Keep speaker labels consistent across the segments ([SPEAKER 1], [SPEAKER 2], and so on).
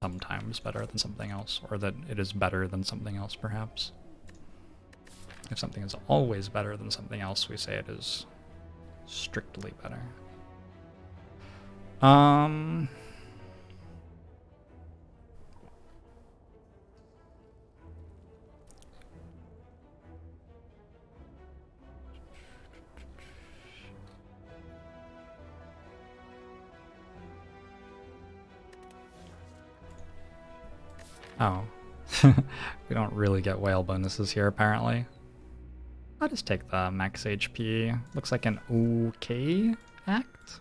[SPEAKER 1] sometimes better than something else, or that it is better than something else, perhaps. If something is always better than something else, we say it is strictly better. Oh. We don't really get whale bonuses here, apparently. I'll just take the max HP. Looks like an okay act.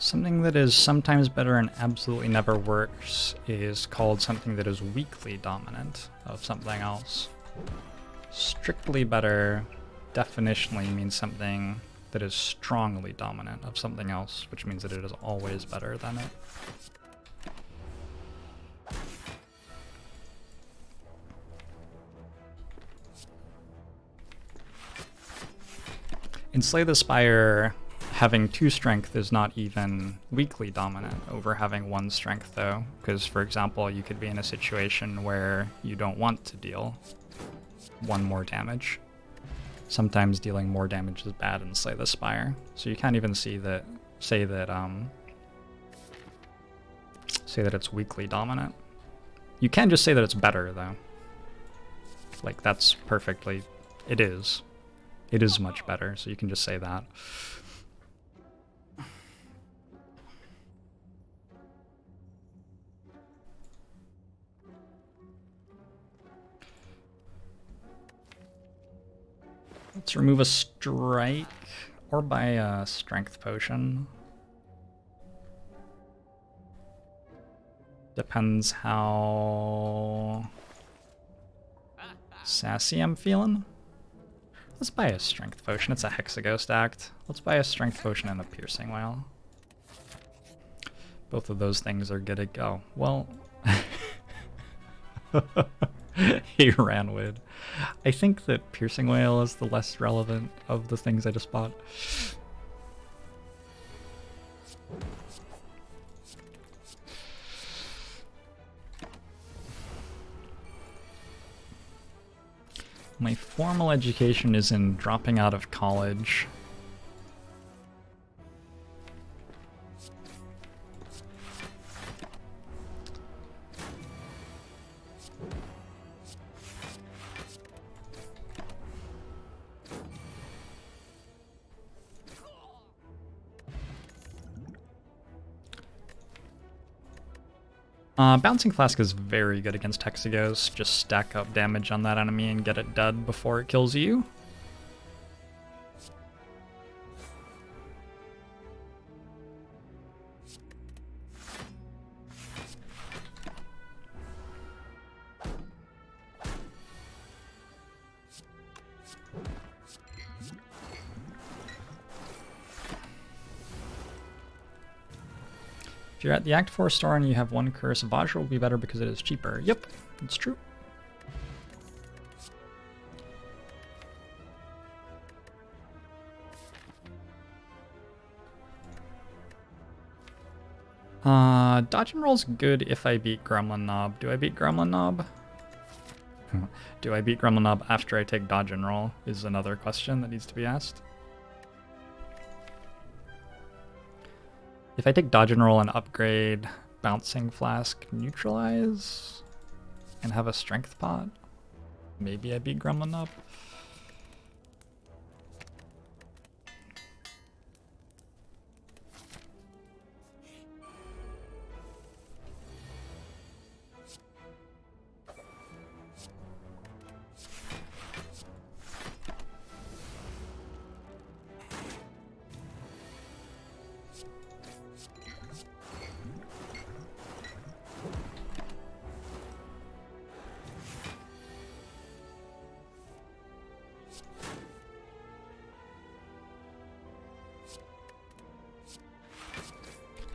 [SPEAKER 1] Something that is sometimes better and absolutely never works is called something that is weakly dominant of something else. Strictly better definitionally means something that is strongly dominant of something else, which means that it is always better than it. In Slay the Spire, having 2 strength is not even weakly dominant over having 1 strength, though, because, for example, you could be in a situation where you don't want to deal 1 more damage. Sometimes dealing more damage is bad in Slay the Spire, so you can't even say that it's weakly dominant. You can just say that it's better, though. Like, that's perfectly... It is. It is much better, so you can just say that. Let's remove a strike, or buy a strength potion. Depends how sassy I'm feeling. Let's buy a strength potion. It's a Hexaghost act. Let's buy a strength potion and a piercing whale. Both of those things are good to go. Well, he ran with. I think that piercing whale is the less relevant of the things I just bought. My formal education is in dropping out of college. Bouncing Flask is very good against Hexaghost. Just stack up damage on that enemy and get it dead before it kills you. If you're at the Act 4 store and you have 1 curse, Vajra will be better because it is cheaper. Yep, it's true. Dodge and roll's good if I beat Gremlin Knob. Do I beat Gremlin Knob? Do I beat Gremlin Knob after I take dodge and roll is another question that needs to be asked. If I take dodge and roll and upgrade Bouncing Flask Neutralize and have a strength pot, maybe I beat Gremlin Knob.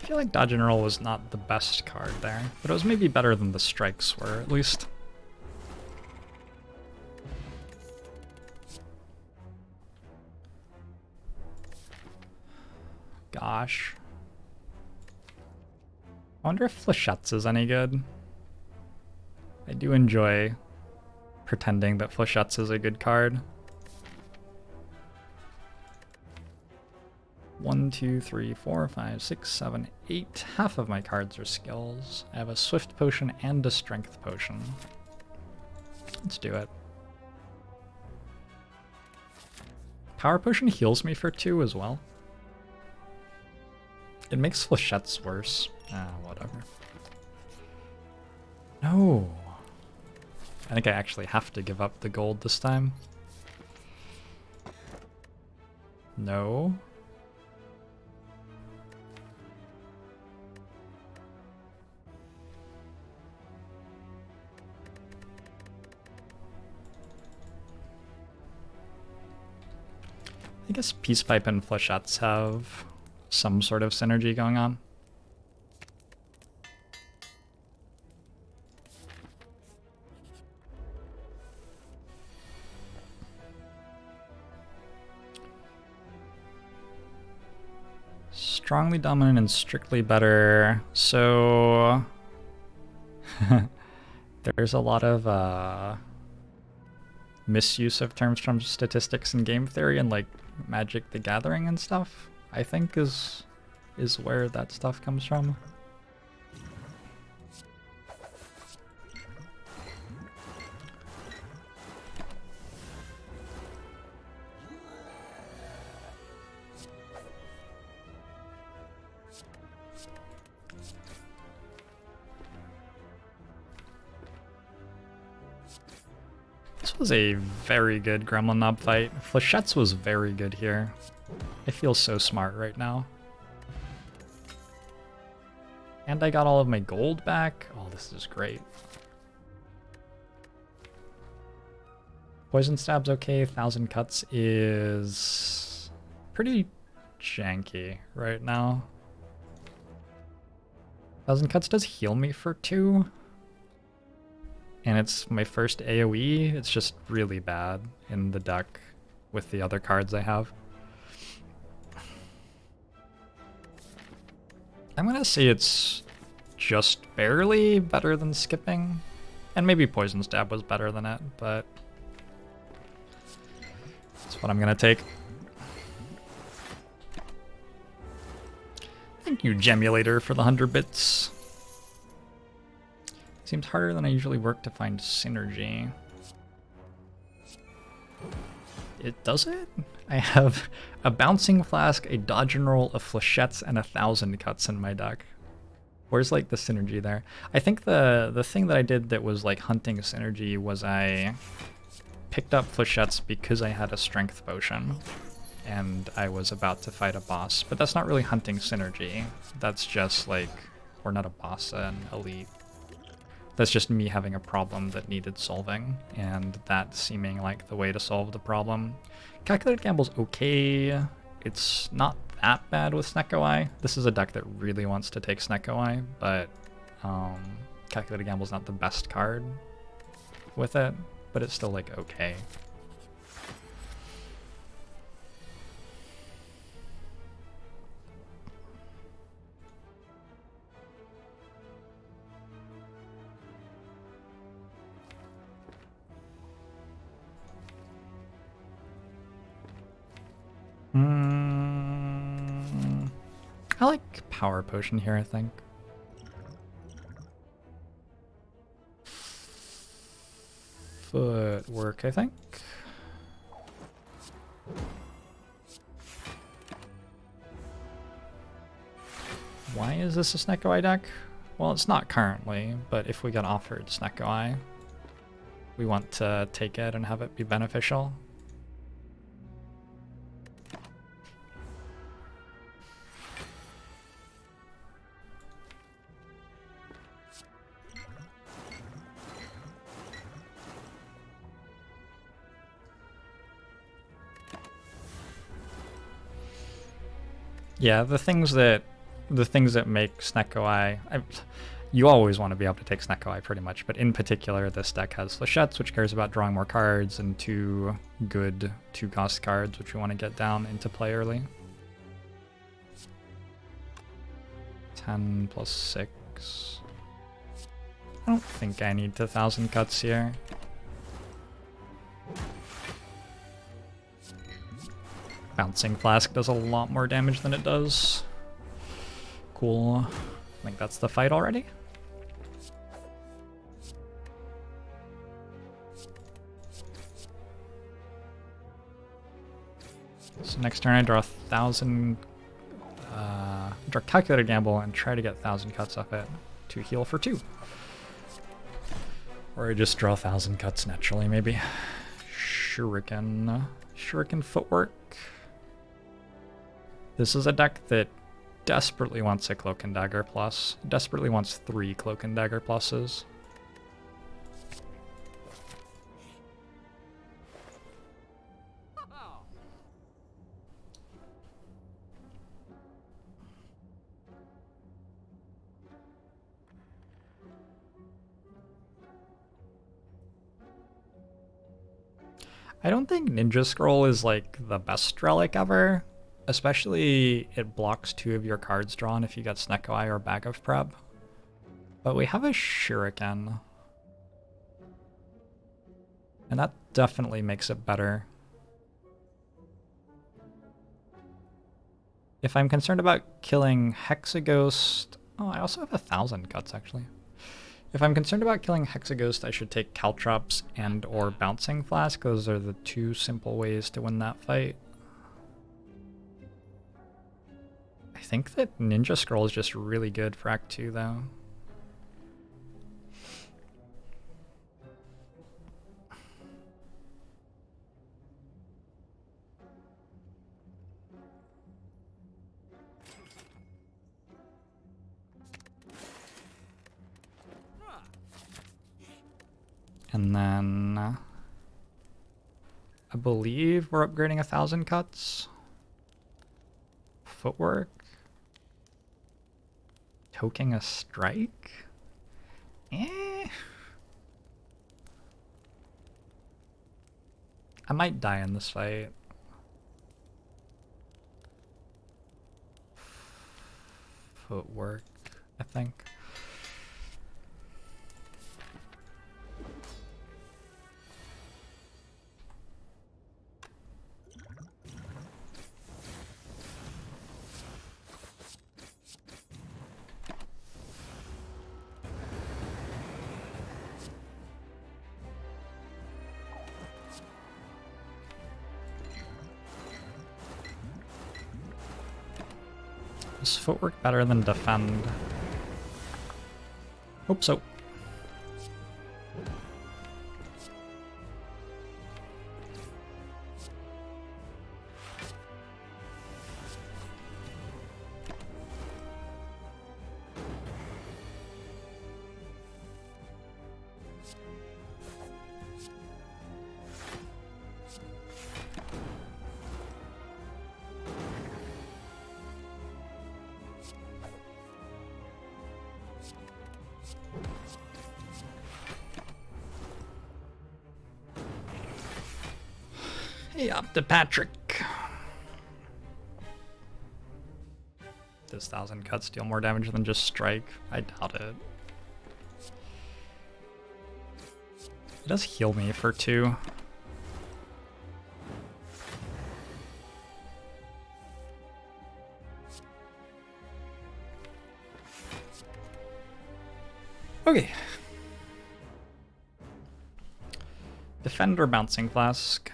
[SPEAKER 1] I feel like Dodge and Roll was not the best card there, but it was maybe better than the strikes were, at least. Gosh. I wonder if Flechettes is any good. I do enjoy pretending that Flechettes is a good card. 1, 2, 3, 4, 5, 6, 7, 8. Half of my cards are skills. I have a Swift Potion and a Strength Potion. Let's do it. Power Potion heals me for 2 as well. It makes Flechettes worse. Ah, whatever. No. I think I actually have to give up the gold this time. No. I guess Peace Pipe and Flechettes have some sort of synergy going on. Strongly dominant and strictly better. So there's a lot of misuse of terms from statistics and game theory and like Magic the Gathering and stuff, I think is where that stuff comes from. This was a very good Gremlin Knob fight. Flechettes was very good here. I feel so smart right now. And I got all of my gold back. Oh, this is great. Poison Stab's okay. 1000 Cuts is pretty janky right now. 1000 Cuts does heal me for 2. And it's my first AoE. It's just really bad in the deck with the other cards I have. I'm gonna say it's just barely better than skipping. And maybe Poison Stab was better than it, but that's what I'm gonna take. Thank you, Gemulator, for the 100 bits. Seems harder than I usually work to find synergy. It does it? I have a Bouncing Flask, a Dodge and Roll, a Flechettes, and 1000 Cuts in my deck. Where's like the synergy there? I think the thing that I did that was like hunting synergy was I picked up Flechettes because I had a Strength Potion and I was about to fight a boss. But that's not really hunting synergy. That's just like, or not a boss, an elite. That's just me having a problem that needed solving, and that seeming like the way to solve the problem. Calculated Gamble's okay. It's not that bad with Snecko Eye. This is a deck that really wants to take Snecko Eye, but Calculated Gamble's not the best card with it, but it's still like okay. I like Power Potion here, I think. Footwork, I think. Why is this a Snecko Eye deck? Well, it's not currently, but if we get offered Snecko Eye, we want to take it and have it be beneficial. Yeah, the things that the things that make Snecko Eye... You always want to be able to take Snecko Eye pretty much, but in particular this deck has Flechettes, which cares about drawing more cards, and 2 good 2-cost cards, which we want to get down into play early. 10 plus 6. I don't think I need to 1,000 cuts here. Bouncing Flask does a lot more damage than it does. Cool. I think that's the fight already. So next turn I draw 1,000, draw Calculated Gamble and try to get 1,000 cuts off it to heal for 2. Or I just draw 1,000 cuts naturally, maybe. Shuriken. Shuriken Footwork. This is a deck that desperately wants a Cloak and Dagger plus. Desperately wants 3 Cloak and Dagger pluses. I don't think Ninja Scroll is like the best relic ever, especially it blocks 2 of your cards drawn if you get Snecko Eye or Bag of Prep. But we have a Shuriken, and that definitely makes it better. If I'm concerned about killing Hexaghost... Oh, I also have 1,000 cuts actually. If I'm concerned about killing Hexaghost, I should take Caltrops and or Bouncing Flask. Those are the 2 simple ways to win that fight. I think that Ninja Scroll is just really good for Act 2 though. And then I believe we're upgrading 1,000 cuts. Footwork. Toking a strike? I might die in this fight. Footwork, I think. Is Footwork better than Defend? Hope so. Hey, up to Patrick. Does 1,000 cuts deal more damage than just strike? I doubt it. It does heal me for 2. Okay. Defender Bouncing Flask.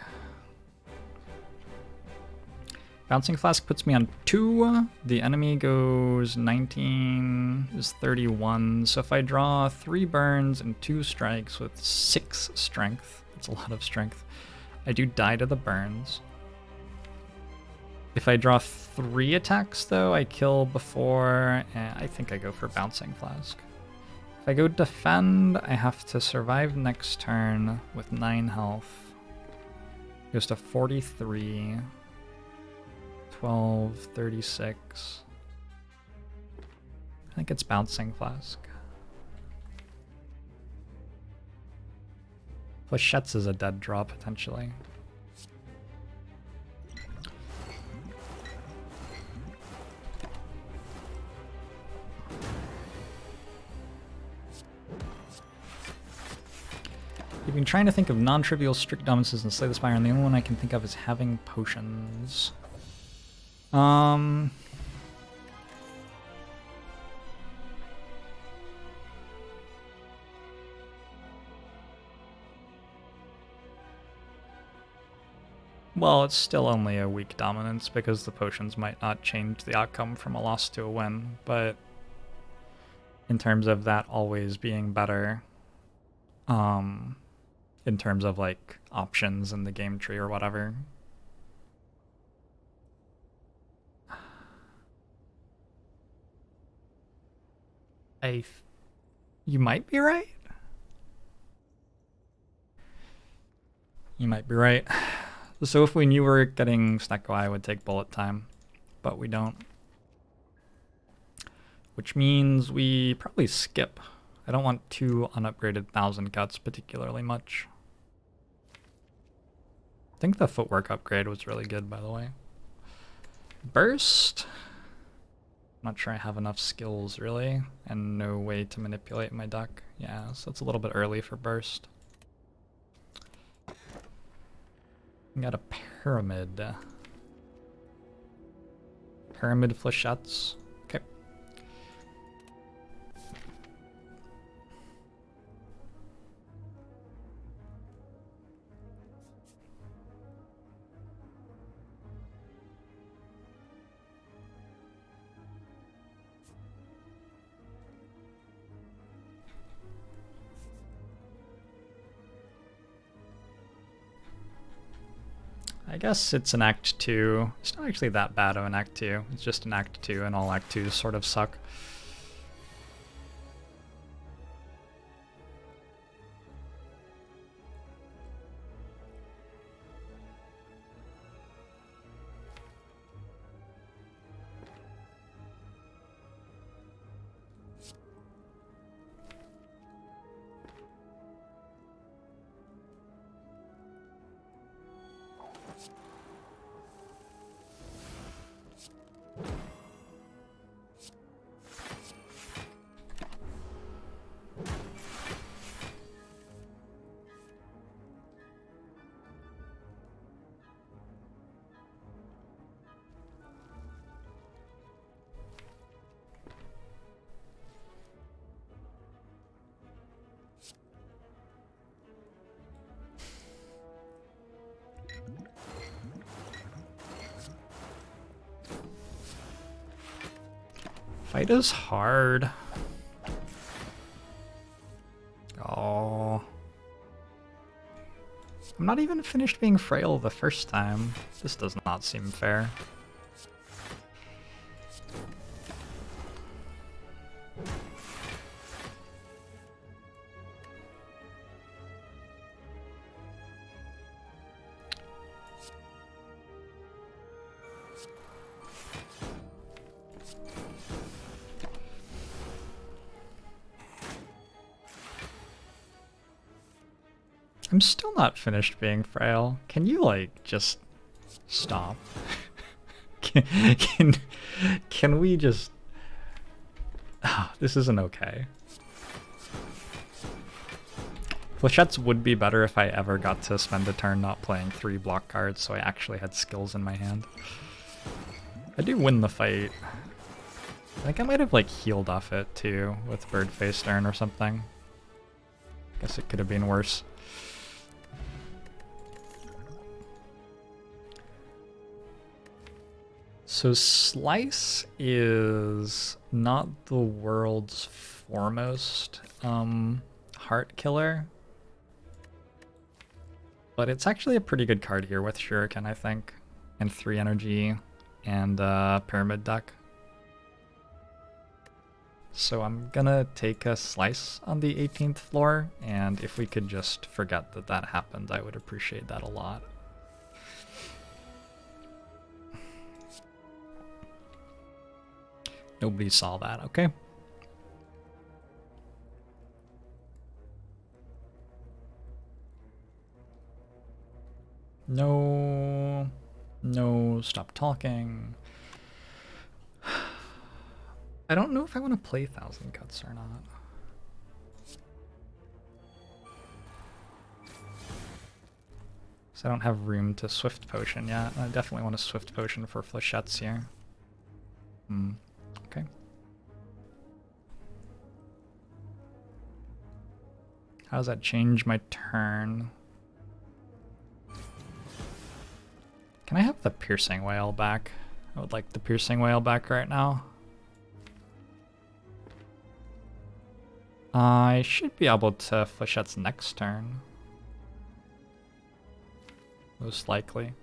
[SPEAKER 1] Bouncing Flask puts me on 2. The enemy goes 19, is 31. So if I draw 3 burns and 2 strikes with 6 strength, that's a lot of strength, I do die to the burns. If I draw 3 attacks though, I kill before, I think I go for Bouncing Flask. If I go Defend, I have to survive next turn with 9 health. Goes to 43. 12, 36. I think it's Bouncing Flask. Flechettes is a dead draw, potentially. I've been trying to think of non-trivial strict dominances in Slay the Spire, and the only one I can think of is having potions. Well, it's still only a weak dominance because the potions might not change the outcome from a loss to a win, but in terms of that always being better, in terms of like options in the game tree or whatever. You might be right. You might be right. So if we knew we were getting Snecko, I would take bullet time, but we don't. Which means we probably skip. I don't want 2 unupgraded 1000 cuts particularly much. I think the footwork upgrade was really good, by the way. Burst? I'm not sure I have enough skills, really, and no way to manipulate my deck. Yeah, so it's a little bit early for Burst. We got a Pyramid. Pyramid Flechettes. Okay. I guess it's an Act 2. It's not actually that bad of an Act 2. It's just an Act 2, and all Act 2s sort of suck. Fight is hard. Oh. I'm not even finished being frail the first time. This does not seem fair. I'm still not finished being frail. Can you, like, just stop? Can we just... Oh, this isn't okay. Flechettes would be better if I ever got to spend a turn not playing 3 block cards, so I actually had skills in my hand. I do win the fight. I think I might have, like, healed off it, too, with Birdface Turn or something. Guess it could have been worse. So Slice is not the world's foremost heart killer, but it's actually a pretty good card here with Shuriken, I think, and 3 energy and Pyramid deck. So I'm gonna take a Slice on the 18th floor, and if we could just forget that that happened, I would appreciate that a lot. Nobody saw that, okay? No. No, stop talking. I don't know if I want to play Thousand Cuts or not. So I don't have room to Swift Potion yet. I definitely want a Swift Potion for Flechettes here. Okay. How does that change my turn? Can I have the Piercing Whale back? I would like the Piercing Whale back right now. I should be able to Flechette's next turn. Most likely.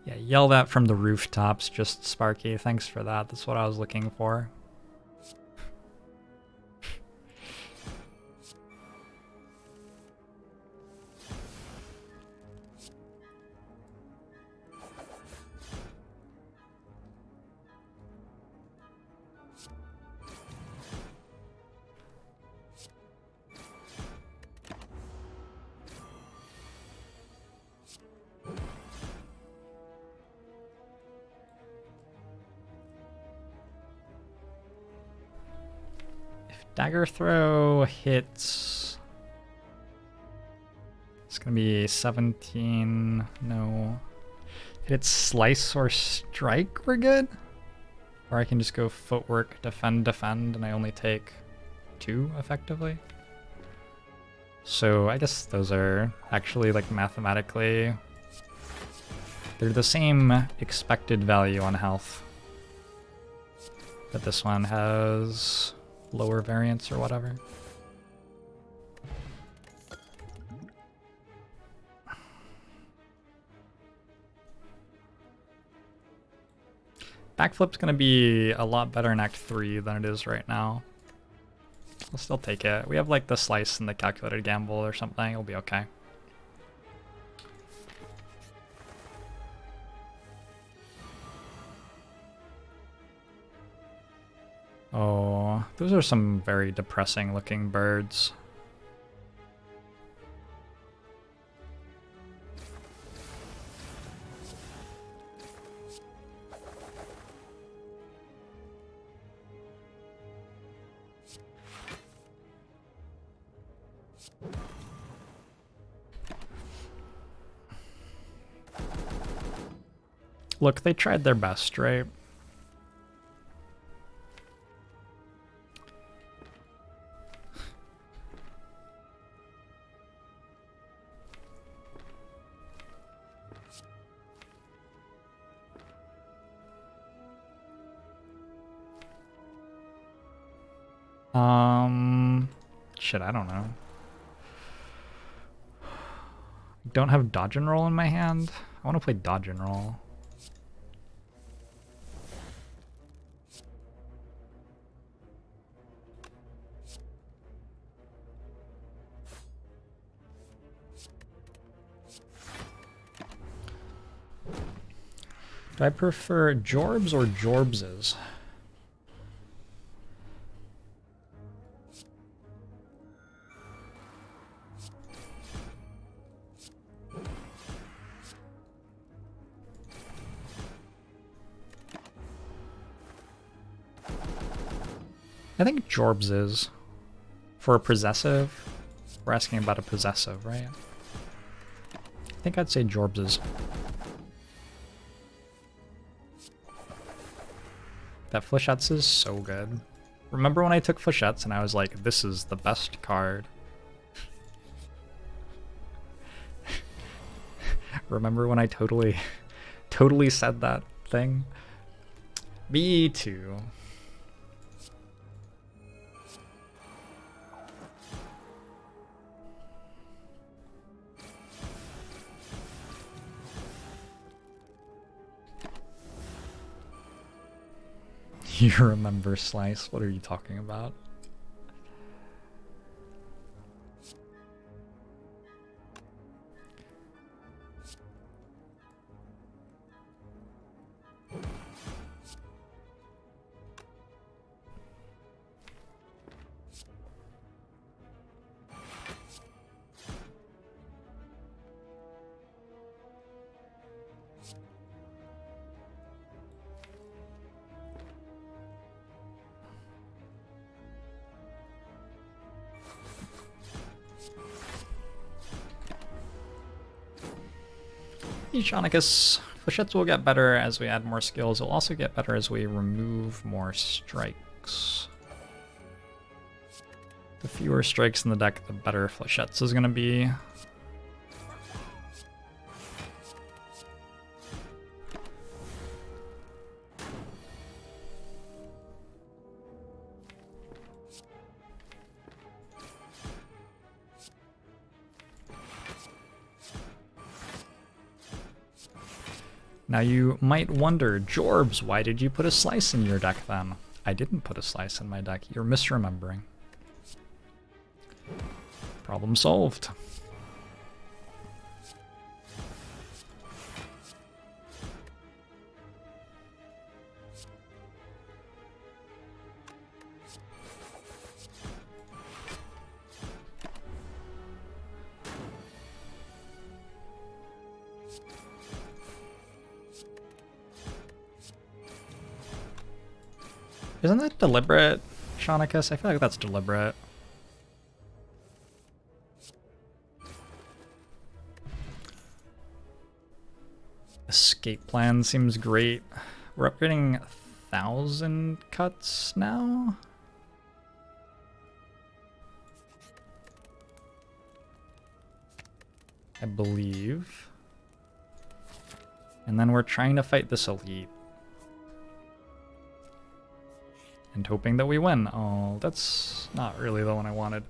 [SPEAKER 1] Yeah, yell that from the rooftops, just Sparky. Thanks for that. That's what I was looking for. Dagger throw hits. It's gonna be 17. No. If it's slice or strike, we're good. Or I can just go footwork, defend, and I only take 2 effectively. So I guess those are actually like mathematically, they're the same expected value on health. But this one has lower variance or whatever. Backflip's gonna be a lot better in Act 3 than it is right now. I'll still take it. We have like the slice and the calculated gamble or something. It'll be okay. Oh, those are some very depressing looking birds. Look, they tried their best, right? Shit, I don't know. Don't have dodge and roll in my hand. I want to play dodge and roll. Do I prefer Jorbs or Jorbses? I think Jorbs is. For a possessive. We're asking about a possessive, right? I think I'd say Jorbs is. That Flechettes is so good. Remember when I took Flechettes and I was like, this is the best card? Remember when I totally said that thing? Me too. You remember Slice? What are you talking about? Echonicus. Flechettes will get better as we add more skills. It'll also get better as we remove more strikes. The fewer strikes in the deck, the better Flechettes is going to be. Now you might wonder, Jorbs, why did you put a Slice in your deck then? I didn't put a Slice in my deck. You're misremembering. Problem solved. Isn't that deliberate, Shonicus? I feel like that's deliberate. Escape plan seems great. We're upgrading 1,000 cuts now? I believe. And then we're trying to fight this elite. And hoping that we win. Oh, that's not really the one I wanted.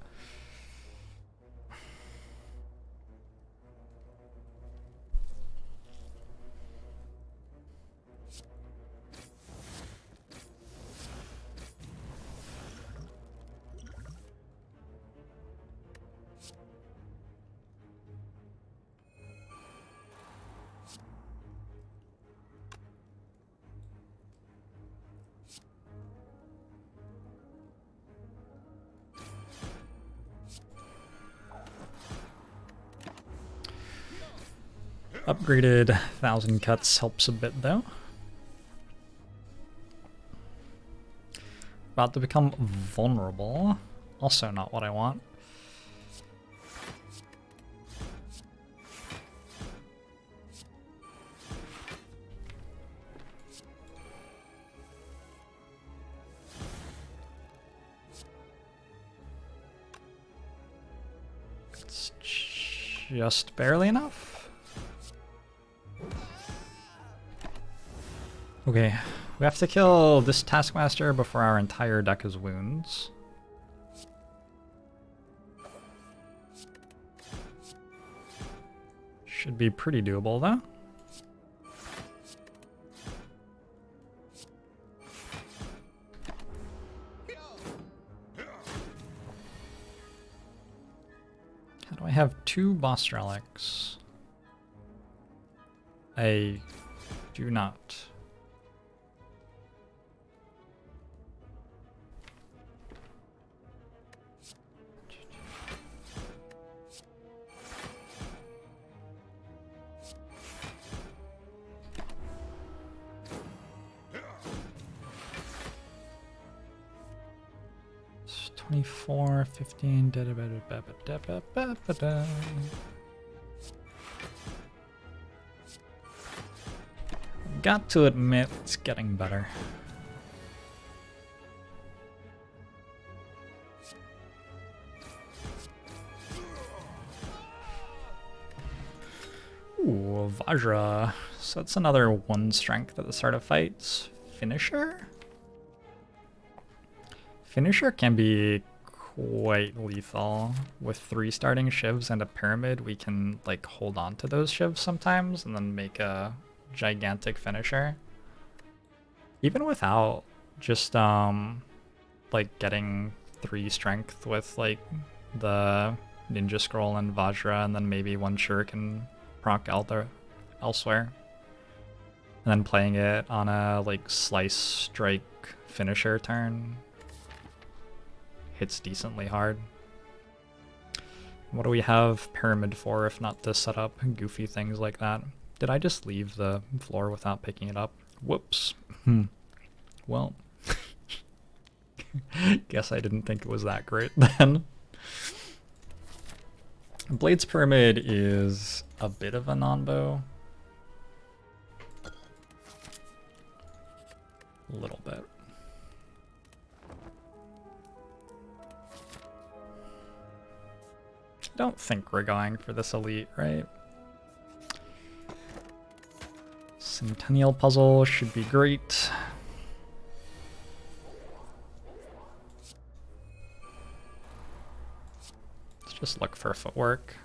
[SPEAKER 1] Upgraded 1,000 cuts helps a bit though. About to become vulnerable. Also not what I want. It's just barely enough. Okay, we have to kill this Taskmaster before our entire deck is wounds. Should be pretty doable though. How do I have 2 boss relics? I do not. It's 24, 15, Got to admit, it's getting better. Ooh, Vajra. So that's another 1 strength at the start of fights. Finisher? Finisher can be quite lethal. With 3 starting shivs and a pyramid, we can like hold on to those shivs sometimes and then make a gigantic finisher. Even without Just like getting 3 strength with like the Ninja Scroll and Vajra, and then maybe 1 Shuriken proc elsewhere. And then playing it on a like slice strike finisher turn. Hits decently hard. What do we have Pyramid for if not to set up goofy things like that? Did I just leave the floor without picking it up? Whoops. Well, guess I didn't think it was that great then. Blades Pyramid is a bit of a non-bow. A little bit. I don't think we're going for this elite, right? Centennial puzzle should be great. Let's just look for footwork.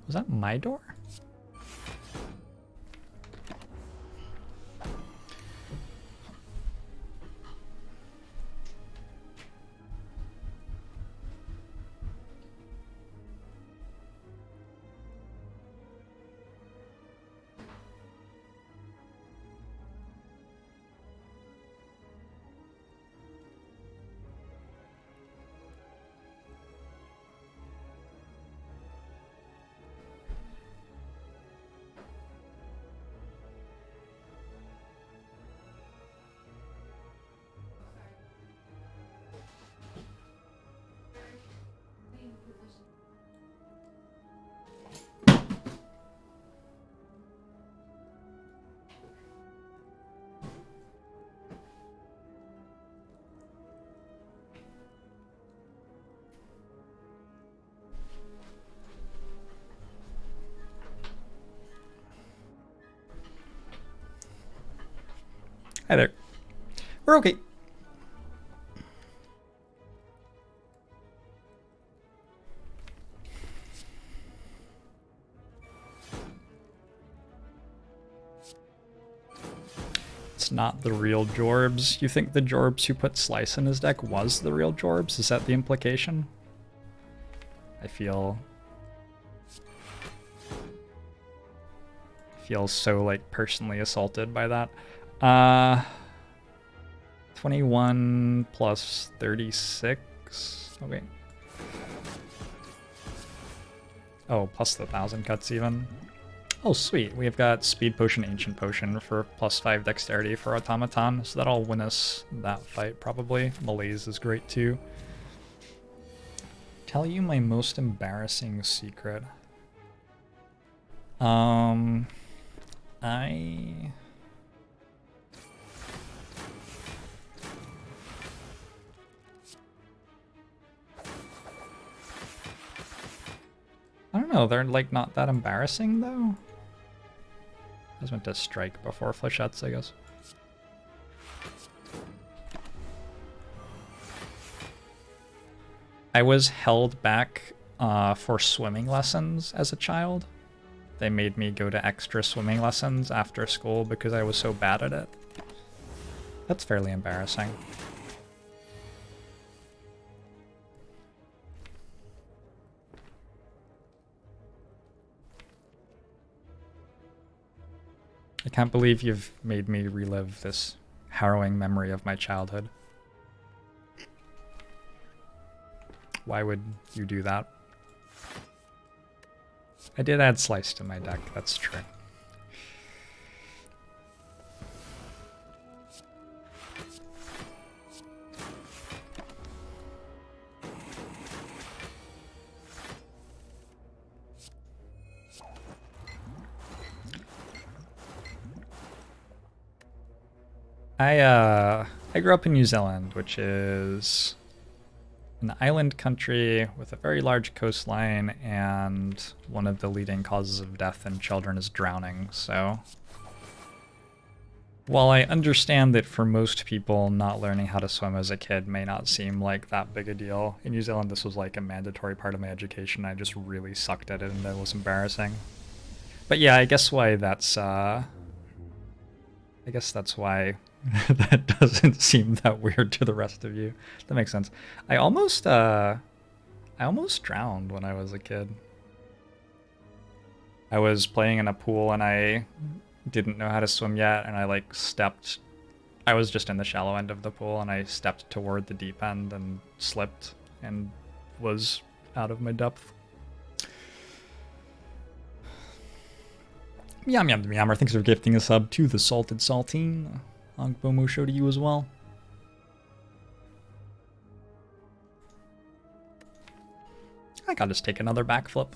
[SPEAKER 1] Was that my door? Hi there. We're okay. It's not the real Jorbs. You think the Jorbs who put Slice in his deck was the real Jorbs? Is that the implication? I feel so like personally assaulted by that. 21 plus 36. Okay. Oh, plus the 1,000 cuts even. Oh, sweet. We've got Speed Potion, Ancient Potion for plus 5 Dexterity for Automaton, so that'll win us that fight probably. Malaise is great too. Tell you my most embarrassing secret. I don't know, they're like not that embarrassing though. I just went to strike before Flechettes, I guess. I was held back for swimming lessons as a child. They made me go to extra swimming lessons after school because I was so bad at it. That's fairly embarrassing. I can't believe you've made me relive this harrowing memory of my childhood. Why would you do that? I did add Slice to my deck, that's true. I grew up in New Zealand, which is An island country with a very large coastline, and one of the leading causes of death in children is drowning, so... While I understand that for most people, not learning how to swim as a kid may not seem like that big a deal, in New Zealand this was like a mandatory part of my education. I just really sucked at it and it was embarrassing. But yeah, I guess why that's, I guess that's why that doesn't seem that weird to the rest of you. That makes sense. I almost drowned when I was a kid. I was playing in a pool and I didn't know how to swim yet, and I like stepped. I was just in the shallow end of the pool and I stepped toward the deep end and slipped and was out of my depth. Yum Yum Yammer, thanks for gifting a sub to the Salted Saltine. Angbomo show to you as well. I gotta just take another backflip.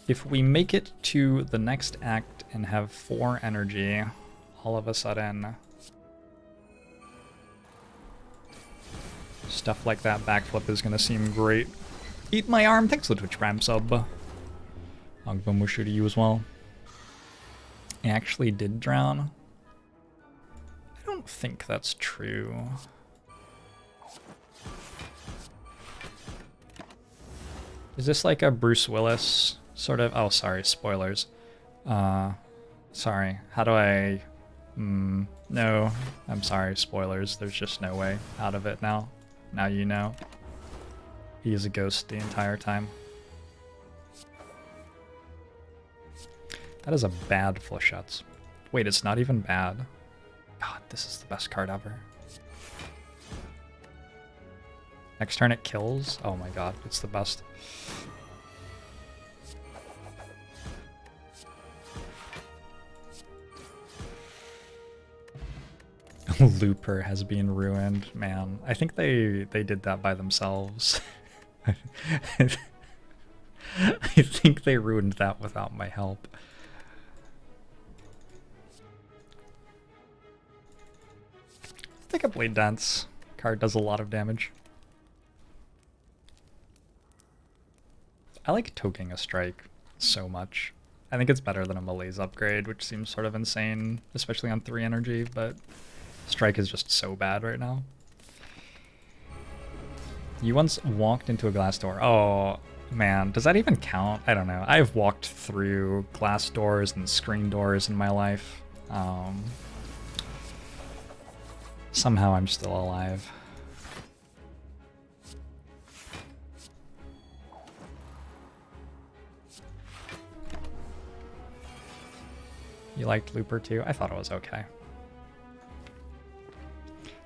[SPEAKER 1] If we make it to the next act and have 4 energy, all of a sudden, stuff like that backflip is going to seem great. Eat my arm, thanks for the Twitch Prime sub. Angbomushu to you as well. I actually did drown. I don't think that's true. Is this like a Bruce Willis sort of? Oh, sorry, spoilers. Sorry, how do I... no, I'm sorry, spoilers. There's just no way out of it now. Now you know. He is a ghost the entire time. That is a bad Flechettes. Wait, it's not even bad. God, this is the best card ever. Next turn it kills? Oh my god, it's the best. Looper has been ruined, man. I think they did that by themselves. I think they ruined that without my help. Take a Blade Dance. Card does a lot of damage. I like toking a strike so much. I think it's better than a Malaise upgrade, which seems sort of insane, especially on 3 energy, but strike is just so bad right now. You once walked into a glass door. Oh, man. Does that even count? I don't know. I've walked through glass doors and screen doors in my life. Somehow I'm still alive. You liked Looper too? I thought it was okay.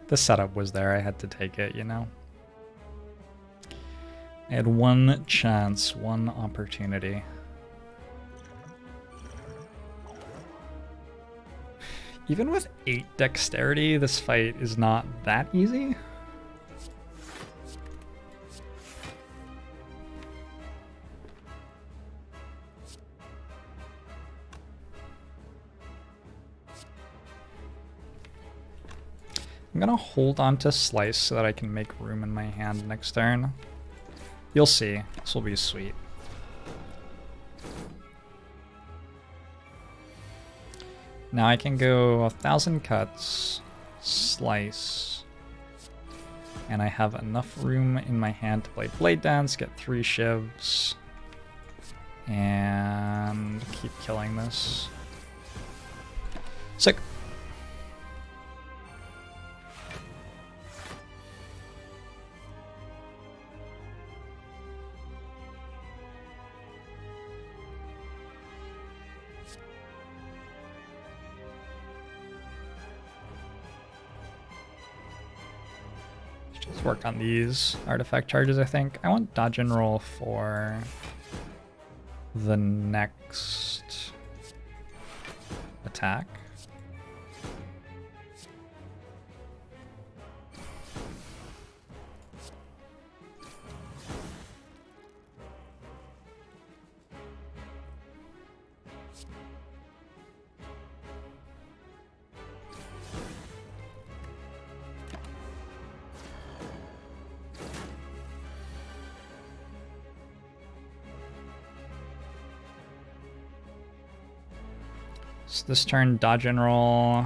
[SPEAKER 1] The setup was there, I had to take it, you know? I had one chance, one opportunity. Even with 8 dexterity, this fight is not that easy. I'm gonna hold on to Slice so that I can make room in my hand next turn. You'll see. This will be sweet. Now I can go 1,000 cuts, Slice, and I have enough room in my hand to play Blade Dance, get 3 shivs, and keep killing this. Sick. Let's work on these artifact charges, I think. I want dodge and roll for the next attack. So this turn, dodge and roll.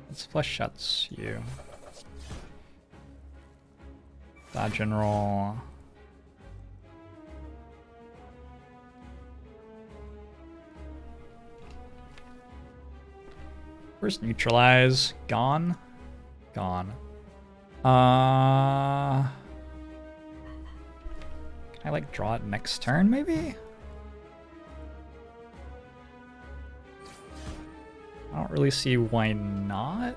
[SPEAKER 1] Let's Flechettes you. Dodge and roll. Where's neutralize? Gone? Gone. Can I like draw it next turn maybe? I don't really see why not.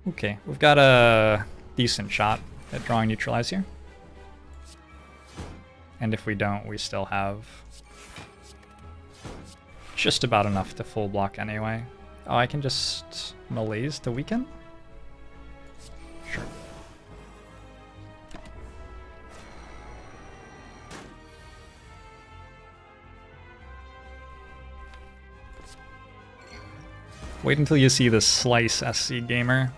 [SPEAKER 1] Okay, we've got a decent shot at drawing neutralize here. And if we don't, we still have just about enough to full block anyway. Oh, I can just malaise to weaken? Sure. Wait until you see the slice SC gamer.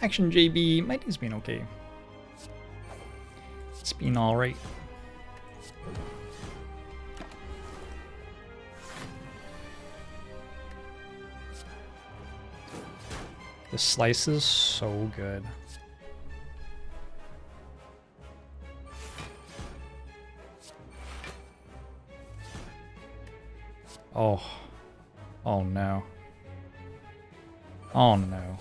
[SPEAKER 1] Action JB, my day's been okay. It's been alright. The slice is so good. Oh. Oh no. Oh no.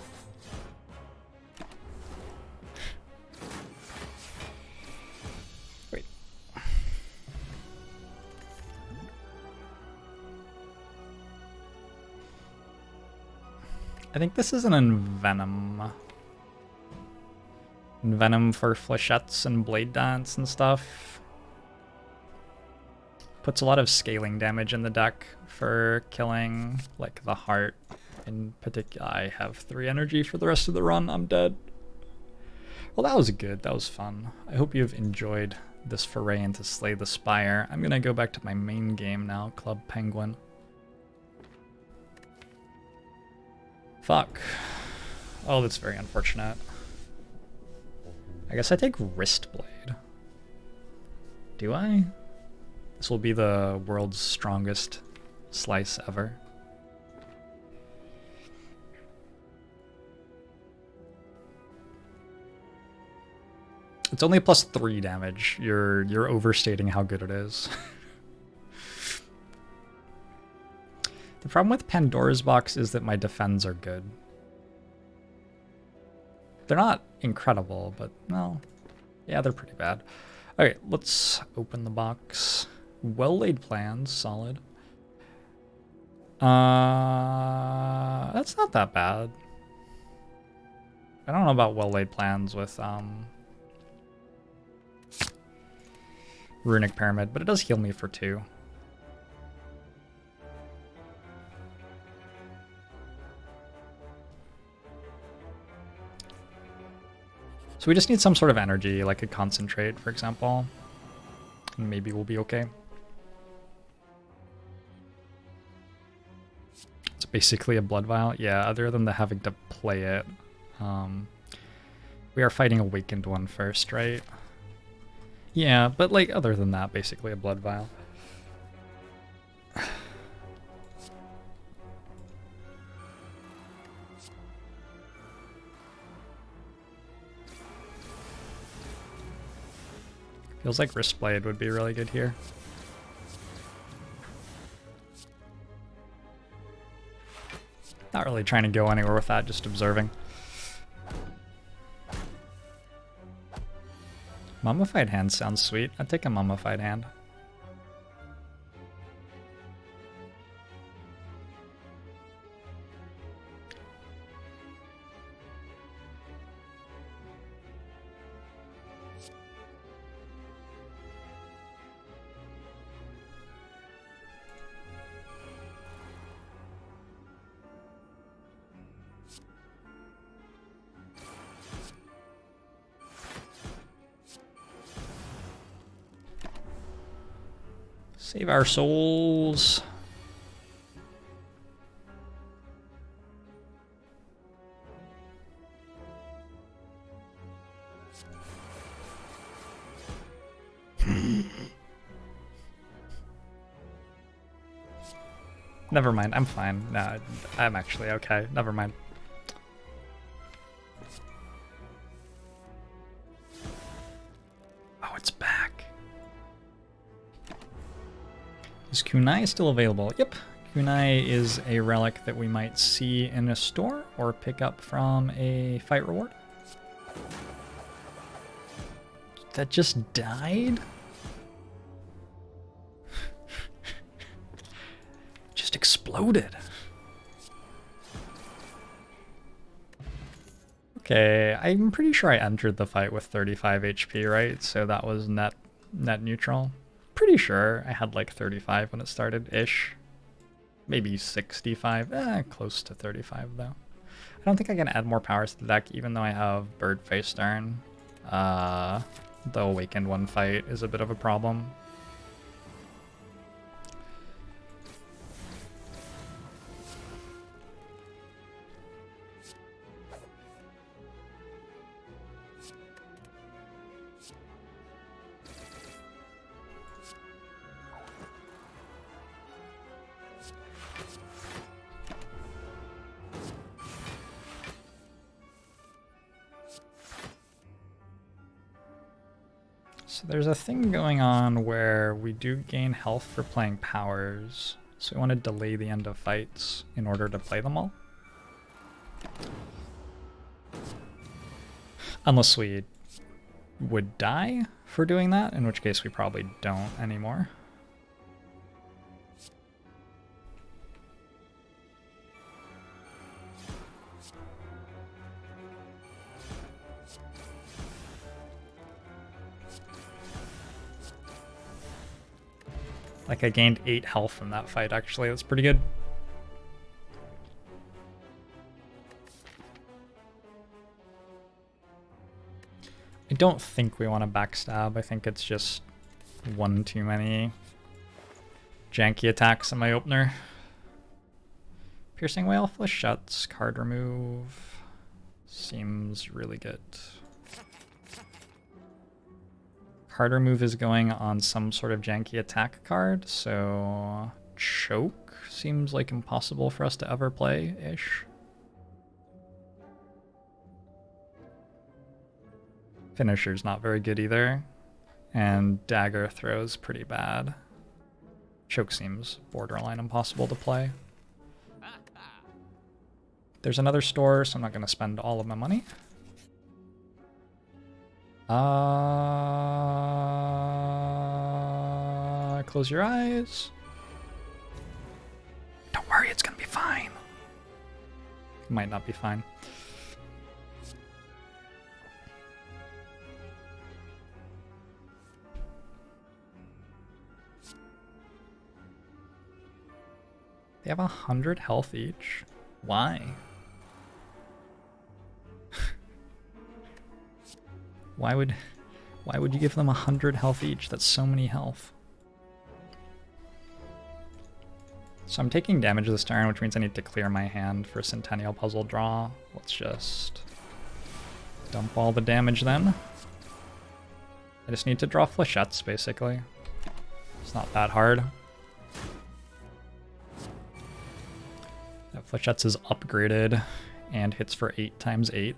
[SPEAKER 1] Wait. I think this is an Envenom. Envenom for Flechettes and Blade Dance and stuff. Puts a lot of scaling damage in the deck for killing, like, the heart. In particular, I have 3 energy for the rest of the run. I'm dead. Well, that was good. That was fun. I hope you've enjoyed this foray into Slay the Spire. I'm gonna go back to my main game now, Club Penguin. Fuck. Oh, that's very unfortunate. I guess I take Wrist Blade. Do I? This will be the world's strongest slice ever. It's only +3 damage. You're overstating how good it is. The problem with Pandora's Box is that my defends are good. They're not incredible, but no. Yeah, they're pretty bad. Okay, let's open the box. Well-laid plans, solid. That's not that bad. I don't know about well-laid plans with Runic Pyramid, but it does heal me for 2. So we just need some sort of energy, like a concentrate, for example. And maybe we'll be okay. It's basically a blood vial. Yeah, other than the having to play it. We are fighting Awakened one first, right? Yeah, but like other than that, basically a blood vial. Feels like Wristblade would be really good here. Not really trying to go anywhere with that, just observing. Mummified Hand sounds sweet. I'd take a Mummified Hand. Save our souls. Never mind, I'm fine. No, I'm actually okay. Never mind. Oh, it's back. Is kunai still available? Yep. Kunai is a relic that we might see in a store or pick up from a fight reward. That just died? Just exploded. Okay, I'm pretty sure I entered the fight with 35 HP, right? So that was net neutral. Pretty sure I had like 35 when it started-ish. Maybe 65, close to 35 though. I don't think I can add more powers to the deck even though I have Bird Face Turn. The Awakened one fight is a bit of a problem. So there's a thing going on where we do gain health for playing powers, so we want to delay the end of fights in order to play them all. Unless we would die for doing that, in which case we probably don't anymore. Like, I gained 8 health from that fight, actually. That's pretty good. I don't think we want to backstab. I think it's just one too many janky attacks in my opener. Piercing Whale, Flechettes, card remove. Seems really good. Card remove is going on some sort of janky attack card, so choke seems like impossible for us to ever play-ish. Finisher's not very good either, and dagger throws pretty bad. Choke seems borderline impossible to play. There's another store, so I'm not going to spend all of my money. Close your eyes. Don't worry, it's gonna be fine. It might not be fine. They have 100 health each. Why? Why would you give them 100 health each? That's so many health. So I'm taking damage this turn, which means I need to clear my hand for Centennial Puzzle draw. Let's just dump all the damage then. I just need to draw Flechettes, basically. It's not that hard. That Flechettes is upgraded and hits for 8 times 8.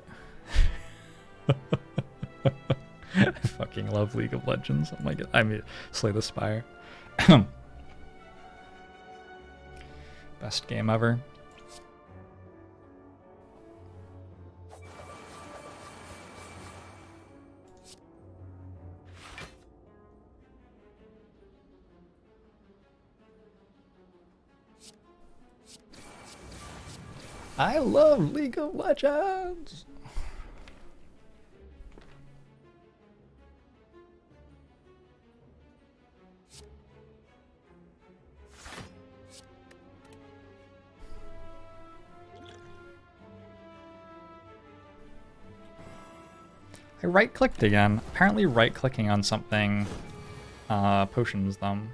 [SPEAKER 1] I fucking love League of Legends. Oh my god. I mean, Slay the Spire. Best game ever. I love League of Legends! I right-clicked again. Apparently right-clicking on something potions them.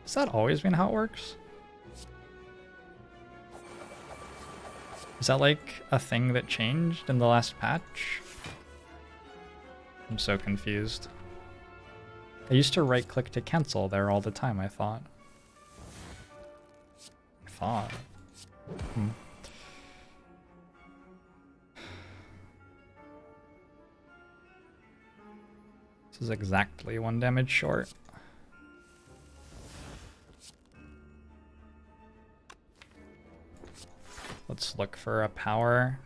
[SPEAKER 1] Has that always been how it works? Is that like a thing that changed in the last patch? I'm so confused. I used to right-click to cancel there all the time, I thought thought. This is exactly 1 damage short. Let's look for a power.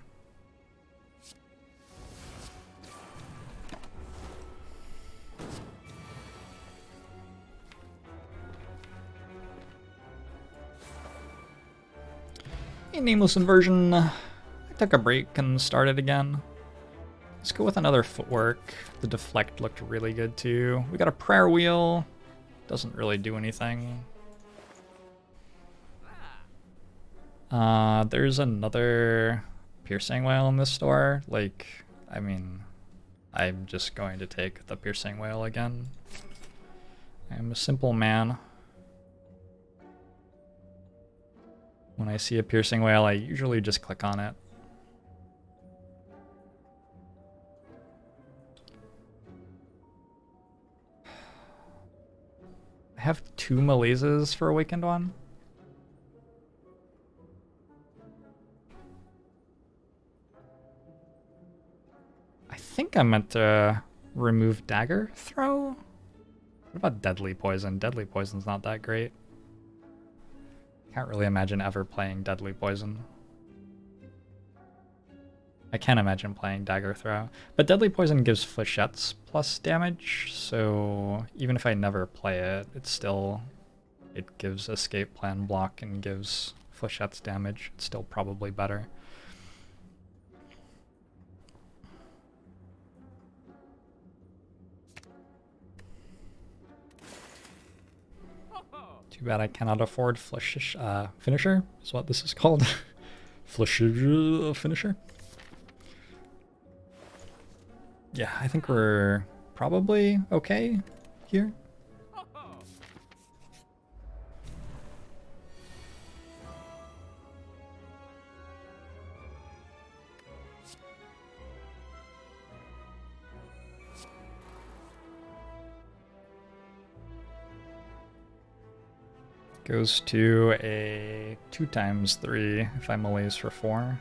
[SPEAKER 1] A nameless inversion. I took a break and started again. Let's go with another footwork. The deflect looked really good too. We got a prayer wheel. Doesn't really do anything. There's another piercing whale in this store. Like, I mean, I'm just going to take the piercing whale again. I'm a simple man. When I see a piercing whale, I usually just click on it. I have 2 Malaises for Awakened One. I think I meant to remove Dagger Throw. What about Deadly Poison? Deadly Poison's not that great. Can't really imagine ever playing Deadly Poison. I can't imagine playing Dagger Throw. But Deadly Poison gives Flechettes plus damage, so even if I never play it, it gives Escape Plan block and gives Flechettes damage. It's still probably better. Too bad I cannot afford Finisher, is what this is called. Finisher. Yeah, I think we're probably okay here. Goes to a 2x3 if I malaise for 4.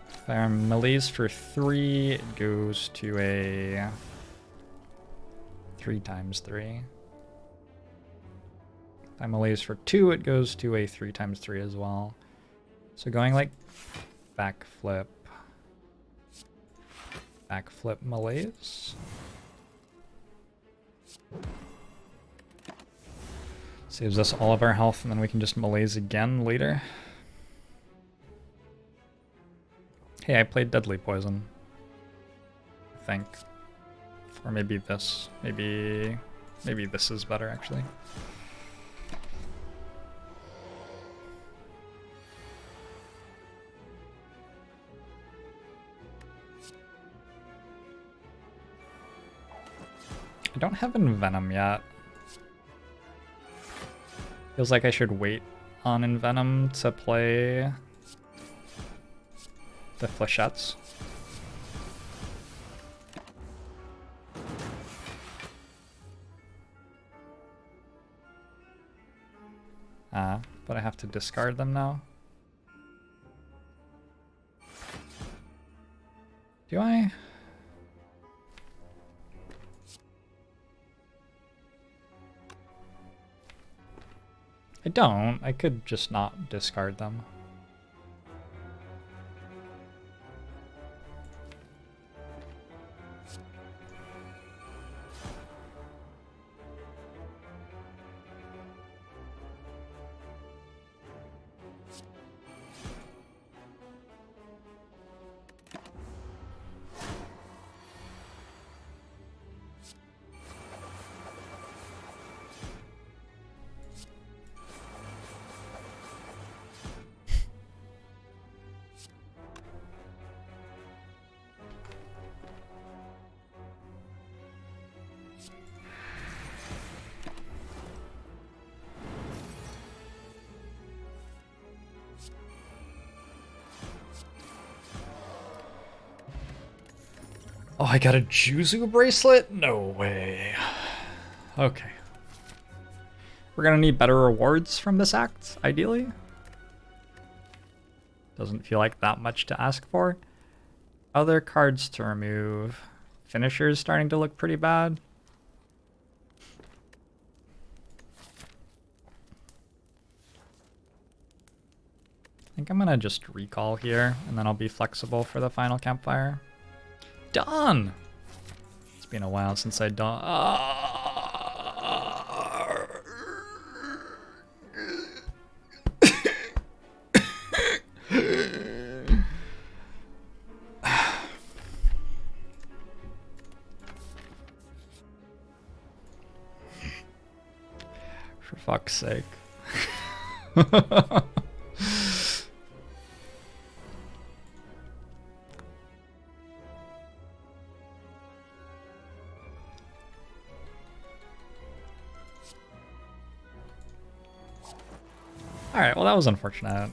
[SPEAKER 1] If I malaise for 3, it goes to a 3x3. If I malaise for 2, it goes to a 3x3 as well. So going like backflip, malaise. Saves us all of our health, and then we can just malaise again later. Hey, I played Deadly Poison. I think. Or maybe this. Maybe this is better, actually. I don't have Envenom yet. Feels like I should wait on Envenom to play the Flechettes. But I have to discard them now. Do I? I don't. I could just not discard them. Oh, I got a Juzu bracelet? No way. Okay. We're gonna need better rewards from this act, ideally. Doesn't feel like that much to ask for. Other cards to remove. Finisher's starting to look pretty bad. I think I'm gonna just recall here, and then I'll be flexible for the final campfire. Done! It's been a while since I'd done. For fuck's sake. Alright, well that was unfortunate.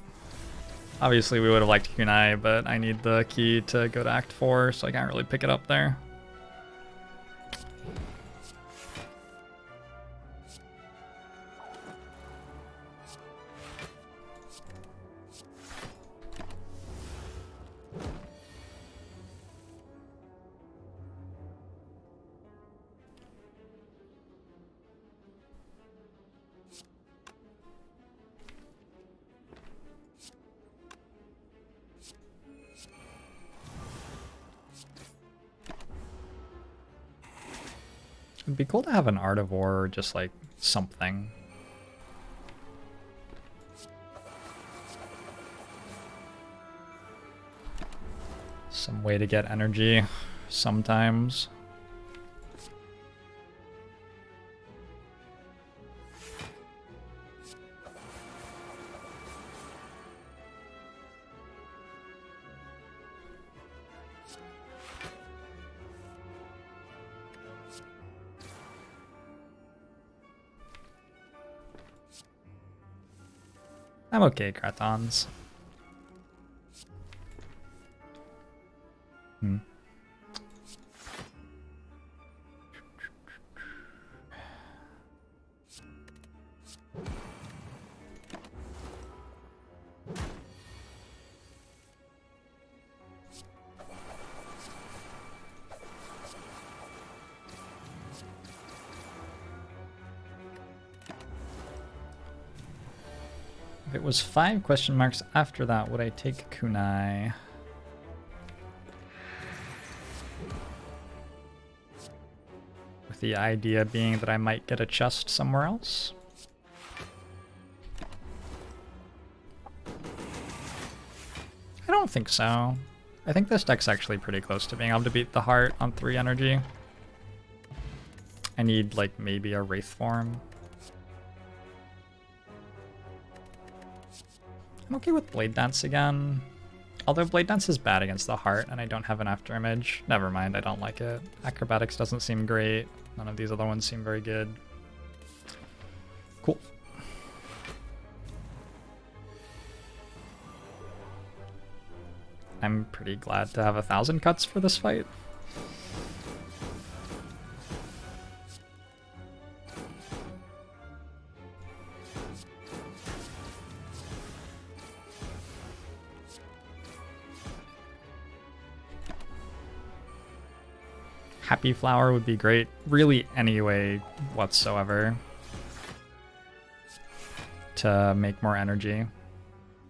[SPEAKER 1] Obviously we would have liked Kunai, but I need the key to go to Act 4, so I can't really pick it up there. It'd be cool to have an Art of War or just like something. Some way to get energy sometimes. I'm okay, Kratons. If it was 5 question marks after that, would I take Kunai? With the idea being that I might get a chest somewhere else? I don't think so. I think this deck's actually pretty close to being able to beat the heart on 3 energy. I need like maybe a Wraith form. I'm okay with Blade Dance again. Although Blade Dance is bad against the heart and I don't have an after image. Never mind, I don't like it. Acrobatics doesn't seem great. None of these other ones seem very good. Cool. I'm pretty glad to have 1,000 cuts for this fight. Happy Flower would be great, really any way whatsoever to make more energy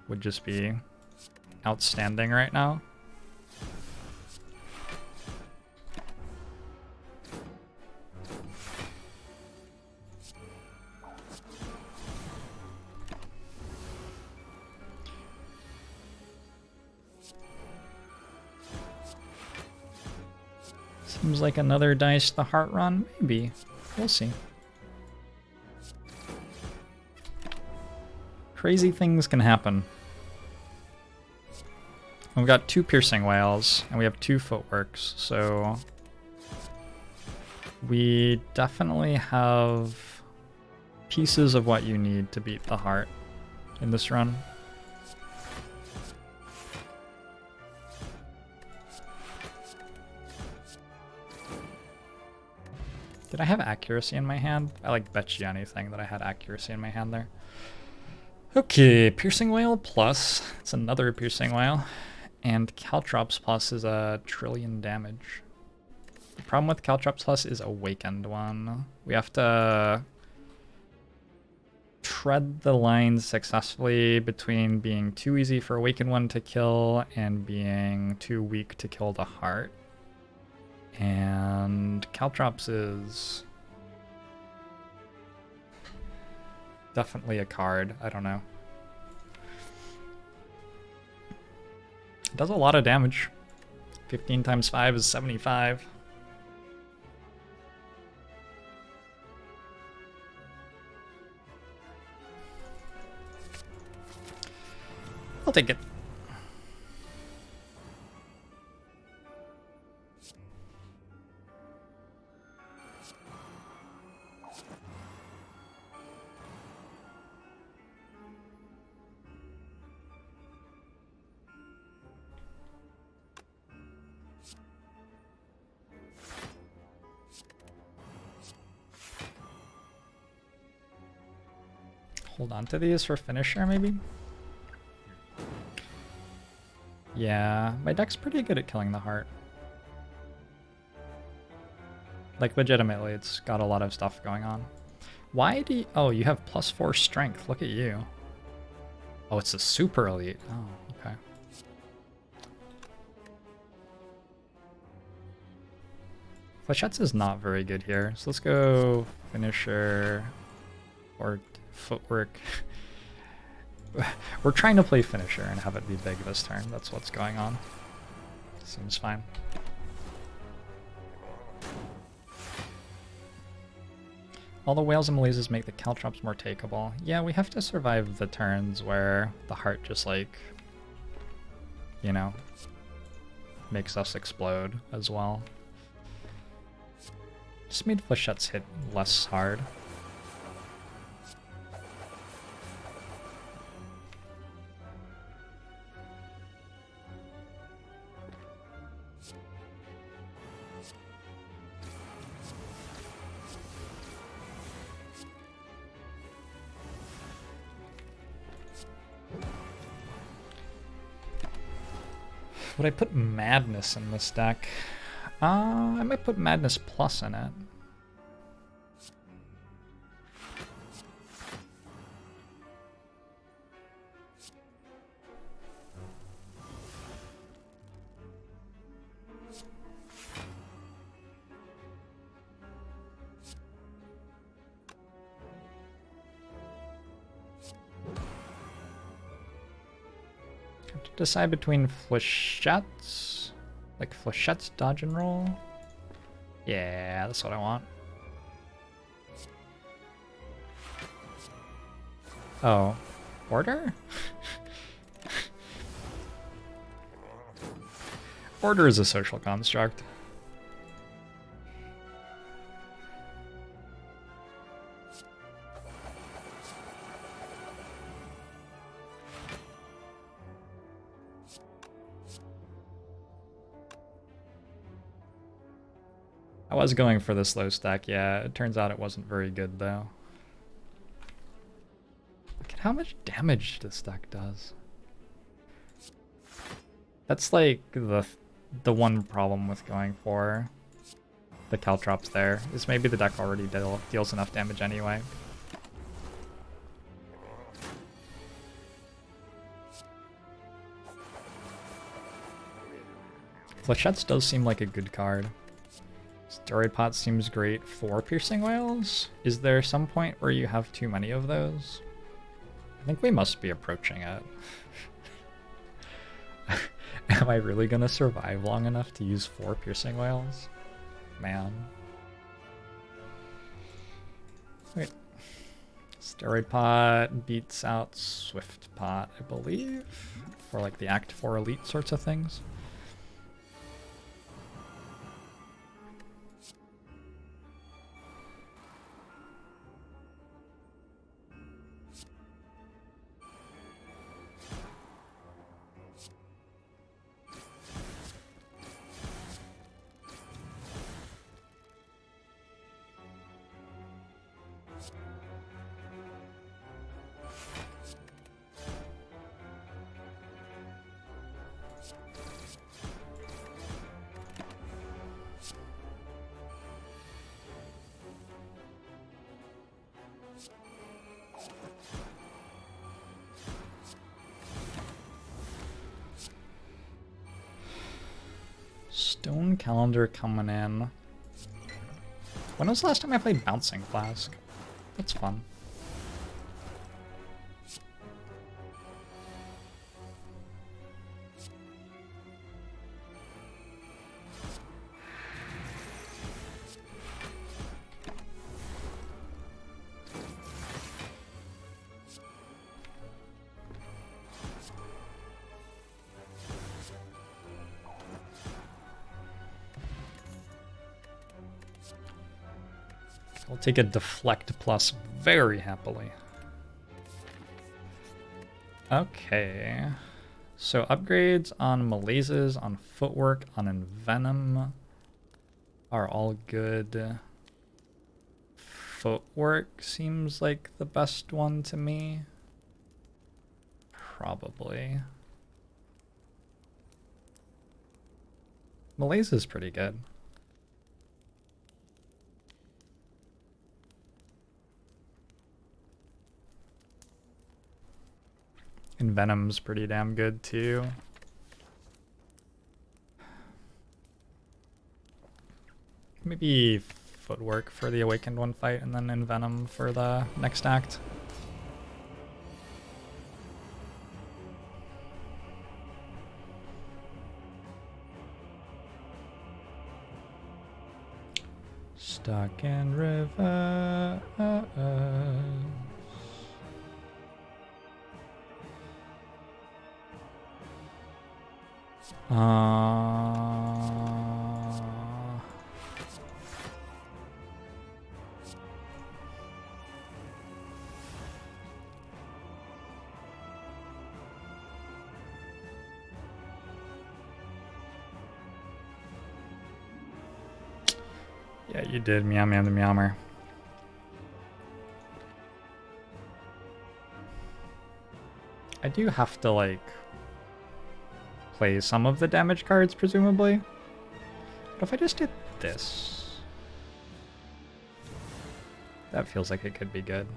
[SPEAKER 1] would just be outstanding right now. Seems like another dice the heart run, maybe. We'll see. Crazy things can happen. We've got 2 piercing whales, and we have 2 footworks, so we definitely have pieces of what you need to beat the heart in this run. Did I have accuracy in my hand? I like bet you anything that I had accuracy in my hand there. Okay, Piercing Whale plus. It's another Piercing Whale. And Caltrops plus is a trillion damage. The problem with Caltrops plus is Awakened one. We have to tread the lines successfully between being too easy for Awakened one to kill and being too weak to kill the heart. And Caltrops is definitely a card. I don't know. It does a lot of damage. 15 times 5 is 75. I'll take it. Hold on to these for finisher, maybe? Yeah, my deck's pretty good at killing the heart. Like, legitimately, it's got a lot of stuff going on. Why do you... Oh, you have +4 strength. Look at you. Oh, it's a super elite. Oh, okay. Flechettes is not very good here, so let's go finisher or footwork. We're trying to play finisher and have it be big this turn. That's what's going on. Seems fine. All the whales and malaises make the caltrops more takeable. Yeah, we have to survive the turns where the heart just like, you know, makes us explode as well. Just made Flechettes hit less hard. Would I put Madness in this deck? I might put Madness Plus in it. Decide between Flechettes, like Flechettes dodge and roll. Yeah, that's what I want. Oh, order? Order is a social construct. I was going for this low stack, yeah. It turns out it wasn't very good, though. Look at how much damage this deck does. That's like the one problem with going for the caltrops there, is maybe the deck already deals enough damage anyway. Flechettes does seem like a good card. Steroid Pot seems great for Piercing Whales. Is there some point where you have too many of those? I think we must be approaching it. Am I really gonna survive long enough to use 4 Piercing Whales? Man. Wait. Steroid Pot beats out Swift Pot, I believe, for like the Act 4 Elite sorts of things. Stone Calendar coming in. When was the last time I played Bouncing Flask? That's fun. I'll take a Deflect Plus very happily. Okay. So upgrades on Malaises, on Footwork, on Envenom are all good. Footwork seems like the best one to me. Probably. Malaise is pretty good. And Venom's pretty damn good too. Maybe Footwork for the Awakened One fight and then Envenom for the next act. Stuck in reverse. Yeah, you did, Meow Meow the Meowmer. I do have to, like, play some of the damage cards, presumably. But if I just did this... that feels like it could be good.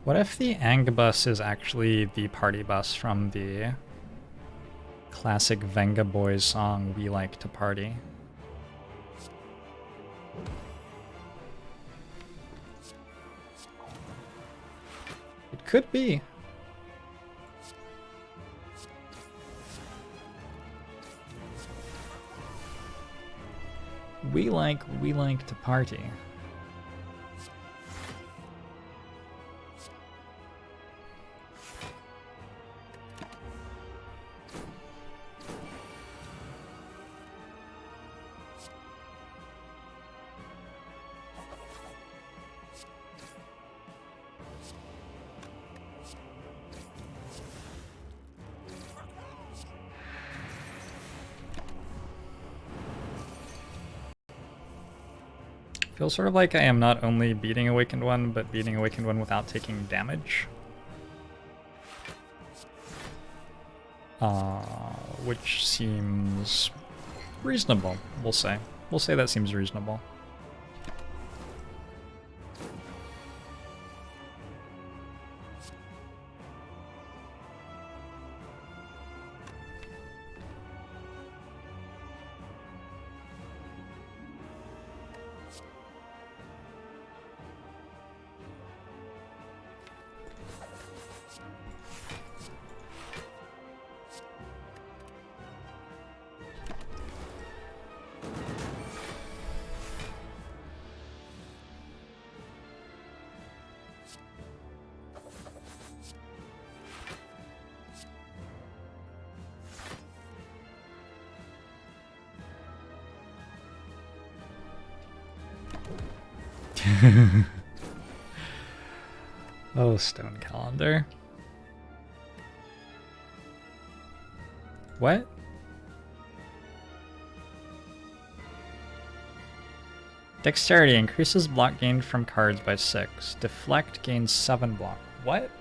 [SPEAKER 1] What if the Angbus is actually the party bus from the classic Venga Boys song, We Like to Party? It could be. We like to party. Feels sort of like I am not only beating Awakened One, but beating Awakened One without taking damage. Which seems reasonable, we'll say. We'll say that seems reasonable. Oh, stone calendar. What? Dexterity increases block gained from cards by 6. Deflect gains 7 block. What?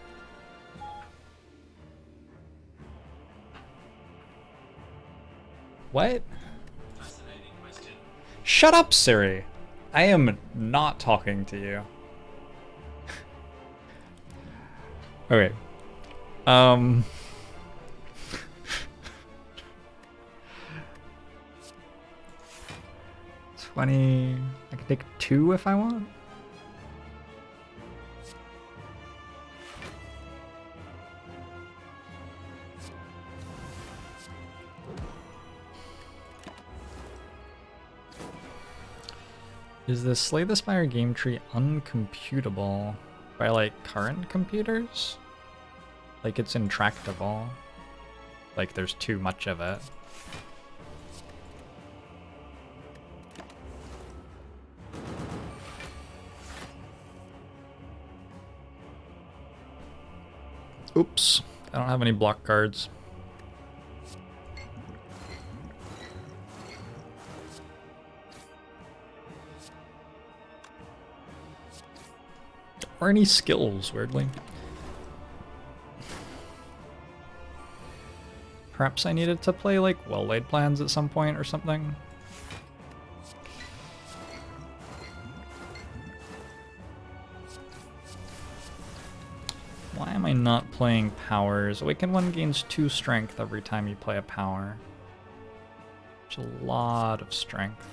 [SPEAKER 1] What?
[SPEAKER 2] Fascinating question.
[SPEAKER 1] Shut up, Siri! I am not talking to you. Okay. 20. I can take 2 if I want. Is the Slay the Spire game tree uncomputable by like current computers? Like it's intractable. Like there's too much of it. Oops, I don't have any block cards. Or any skills, weirdly. Perhaps I needed to play like well-laid plans at some point or something. Why am I not playing powers? Awaken 1 gains 2 strength every time you play a power. Which is a lot of strength.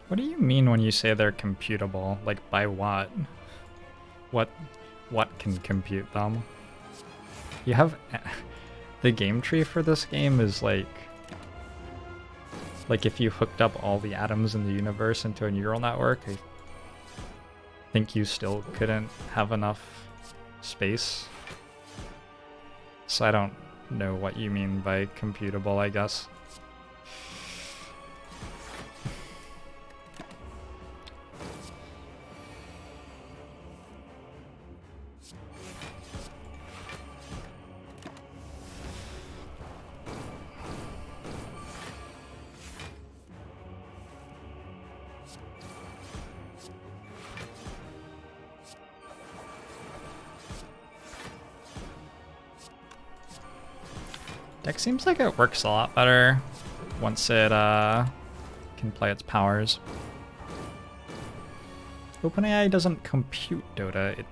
[SPEAKER 1] What do you mean when you say they're computable? Like by what? What can compute them? You have the game tree for this game is like if you hooked up all the atoms in the universe into a neural network, I think you still couldn't have enough space. So I don't know what you mean by computable, I guess. Deck seems like it works a lot better once it can play its powers. OpenAI doesn't compute Dota, it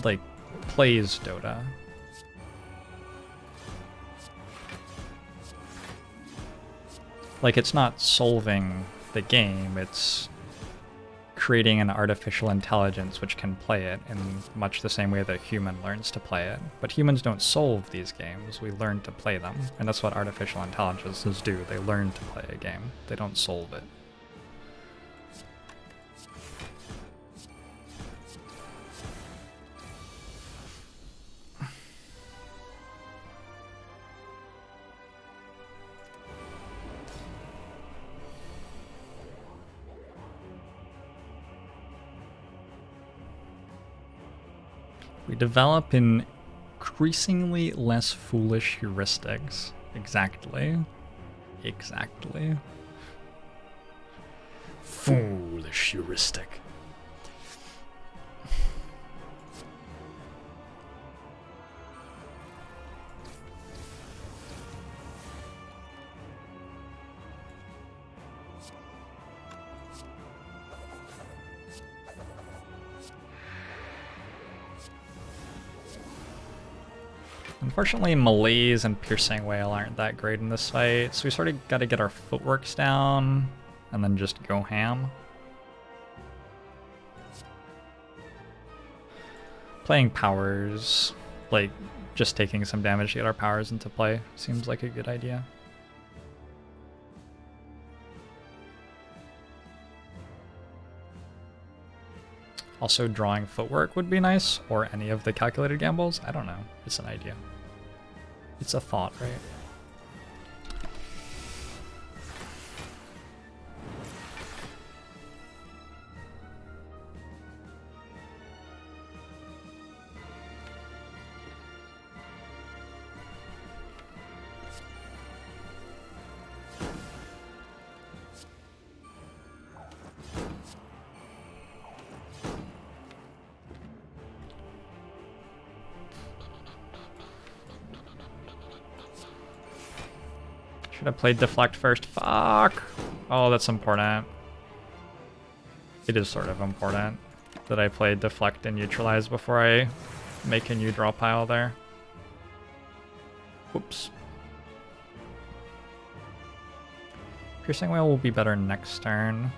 [SPEAKER 1] like plays Dota. Like it's not solving the game, it's creating an artificial intelligence which can play it in much the same way that a human learns to play it. But humans don't solve these games, we learn to play them. And that's what artificial intelligences do, they learn to play a game, they don't solve it. We develop increasingly less foolish heuristics. Exactly. Exactly. Foolish heuristic. Unfortunately, Malaise and Piercing Wail aren't that great in this fight, so we sort of got to get our footworks down and then just go ham. Playing powers, like just taking some damage to get our powers into play, seems like a good idea. Also, drawing footwork would be nice, or any of the calculated gambles. I don't know. It's an idea. It's a thought, right? Should have played Deflect first. Fuck! Oh, that's important. It is sort of important that I played Deflect and Neutralize before I make a new draw pile there. Whoops. Piercing Wail will be better next turn.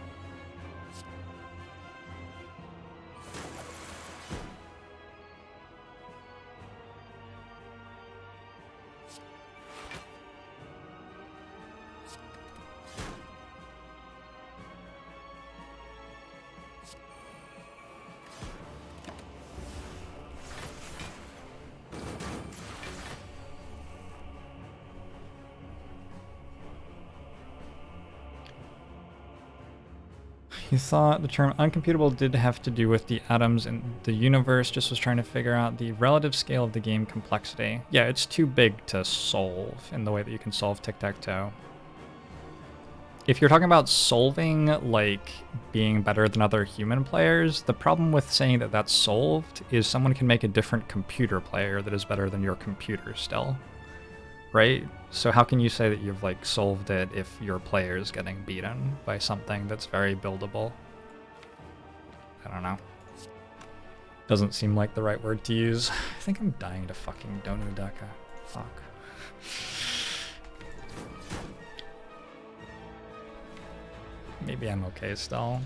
[SPEAKER 1] You thought the term uncomputable did have to do with the atoms in the universe, just was trying to figure out the relative scale of the game complexity. Yeah, it's too big to solve in the way that you can solve tic-tac-toe. If you're talking about solving, like, being better than other human players, the problem with saying that that's solved is someone can make a different computer player that is better than your computer still. Right? So how can you say that you've like solved it if your player is getting beaten by something that's very buildable? I don't know. Doesn't seem like the right word to use. I think I'm dying to fucking Donu Deka. Fuck. Maybe I'm okay still.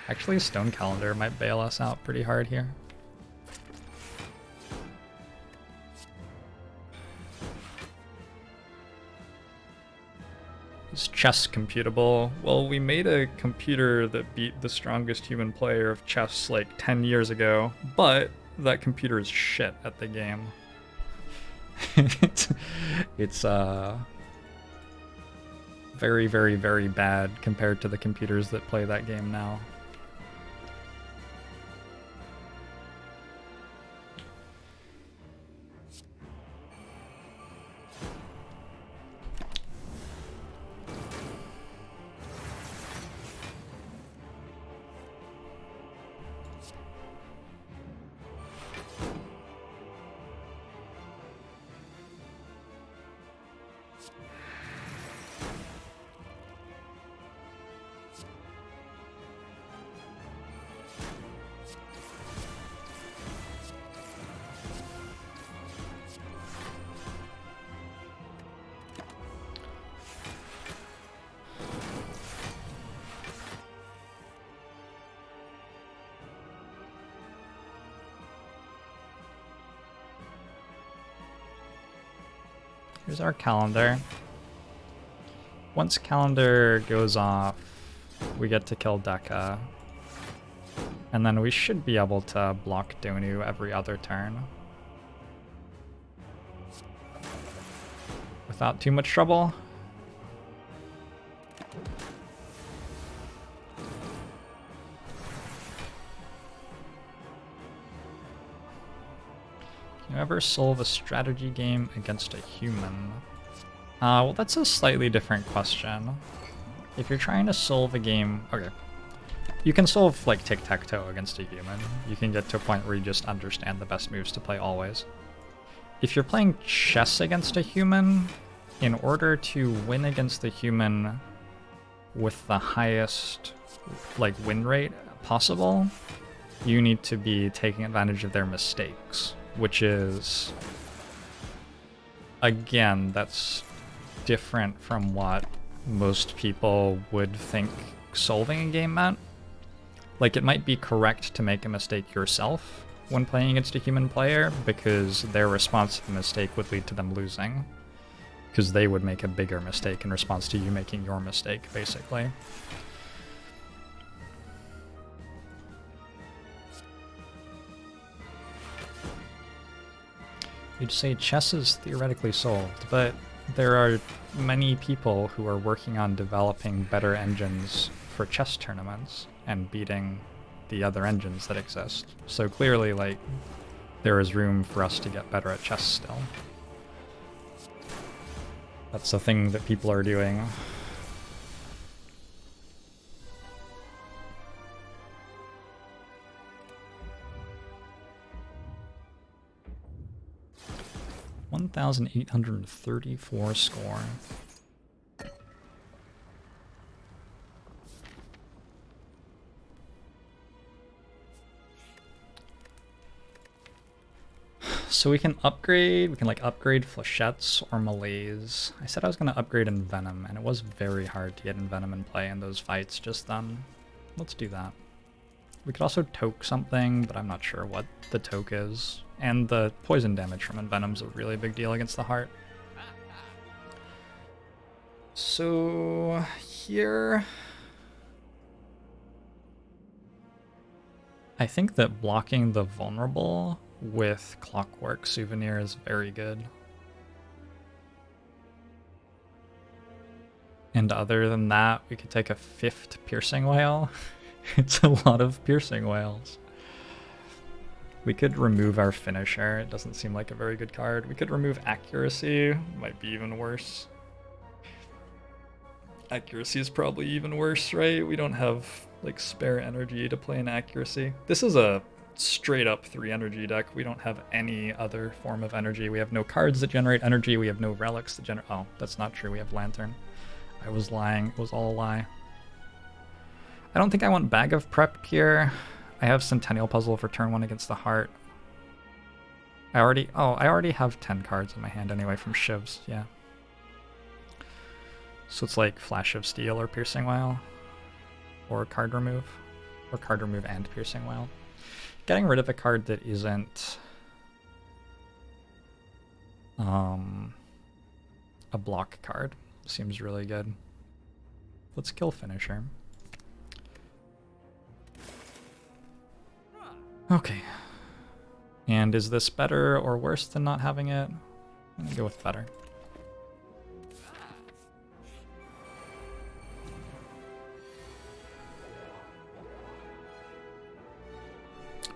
[SPEAKER 1] Actually, Stone Calendar might bail us out pretty hard here. Is chess computable? Well, we made a computer that beat the strongest human player of chess like 10 years ago, but that computer is shit at the game. it's very, very, very bad compared to the computers that play that game now. Here's our calendar. Once calendar goes off, we get to kill Deka. And then we should be able to block Donu every other turn. Without too much trouble. Can you ever solve a strategy game against a human? Well, that's a slightly different question. If you're trying to solve a game... Okay. You can solve, like, tic-tac-toe against a human. You can get to a point where you just understand the best moves to play always. If you're playing chess against a human, in order to win against the human with the highest, like, win rate possible, you need to be taking advantage of their mistakes, which is... Again, that's different from what most people would think solving a game meant. Like, it might be correct to make a mistake yourself when playing against a human player, because their response to the mistake would lead to them losing. Because they would make a bigger mistake in response to you making your mistake, basically. You'd say chess is theoretically solved, but there are many people who are working on developing better engines for chess tournaments and beating the other engines that exist. So clearly, like, there is room for us to get better at chess still. That's the thing that people are doing. $1,834 score. So we can like upgrade Flechettes or Malaise. I said I was going to upgrade Envenom, and it was very hard to get Envenom in play in those fights just then. Let's do that. We could also toke something, but I'm not sure what the toke is. And the poison damage from Envenom's a really big deal against the heart. So here... I think that blocking the vulnerable with Clockwork Souvenir is very good. And other than that, we could take a 5th Piercing Whale. It's a lot of Piercing Whales. We could remove our Finisher. It doesn't seem like a very good card. We could remove Accuracy. Might be even worse. Accuracy is probably even worse, right? We don't have, like, spare energy to play an Accuracy. This is a straight up 3 energy deck. We don't have any other form of energy. We have no cards that generate energy. We have no relics that generate... Oh, that's not true. We have Lantern. I was lying. It was all a lie. I don't think I want Bag of Prep here. I have Centennial Puzzle for turn 1 against the Heart. I already have 10 cards in my hand anyway from Shivs, yeah. So it's like Flash of Steel or Piercing Whale. Or card remove. Or card remove and Piercing Whale. Getting rid of a card that isn't a block card seems really good. Let's kill Finisher. Okay. And is this better or worse than not having it? I'm gonna go with better.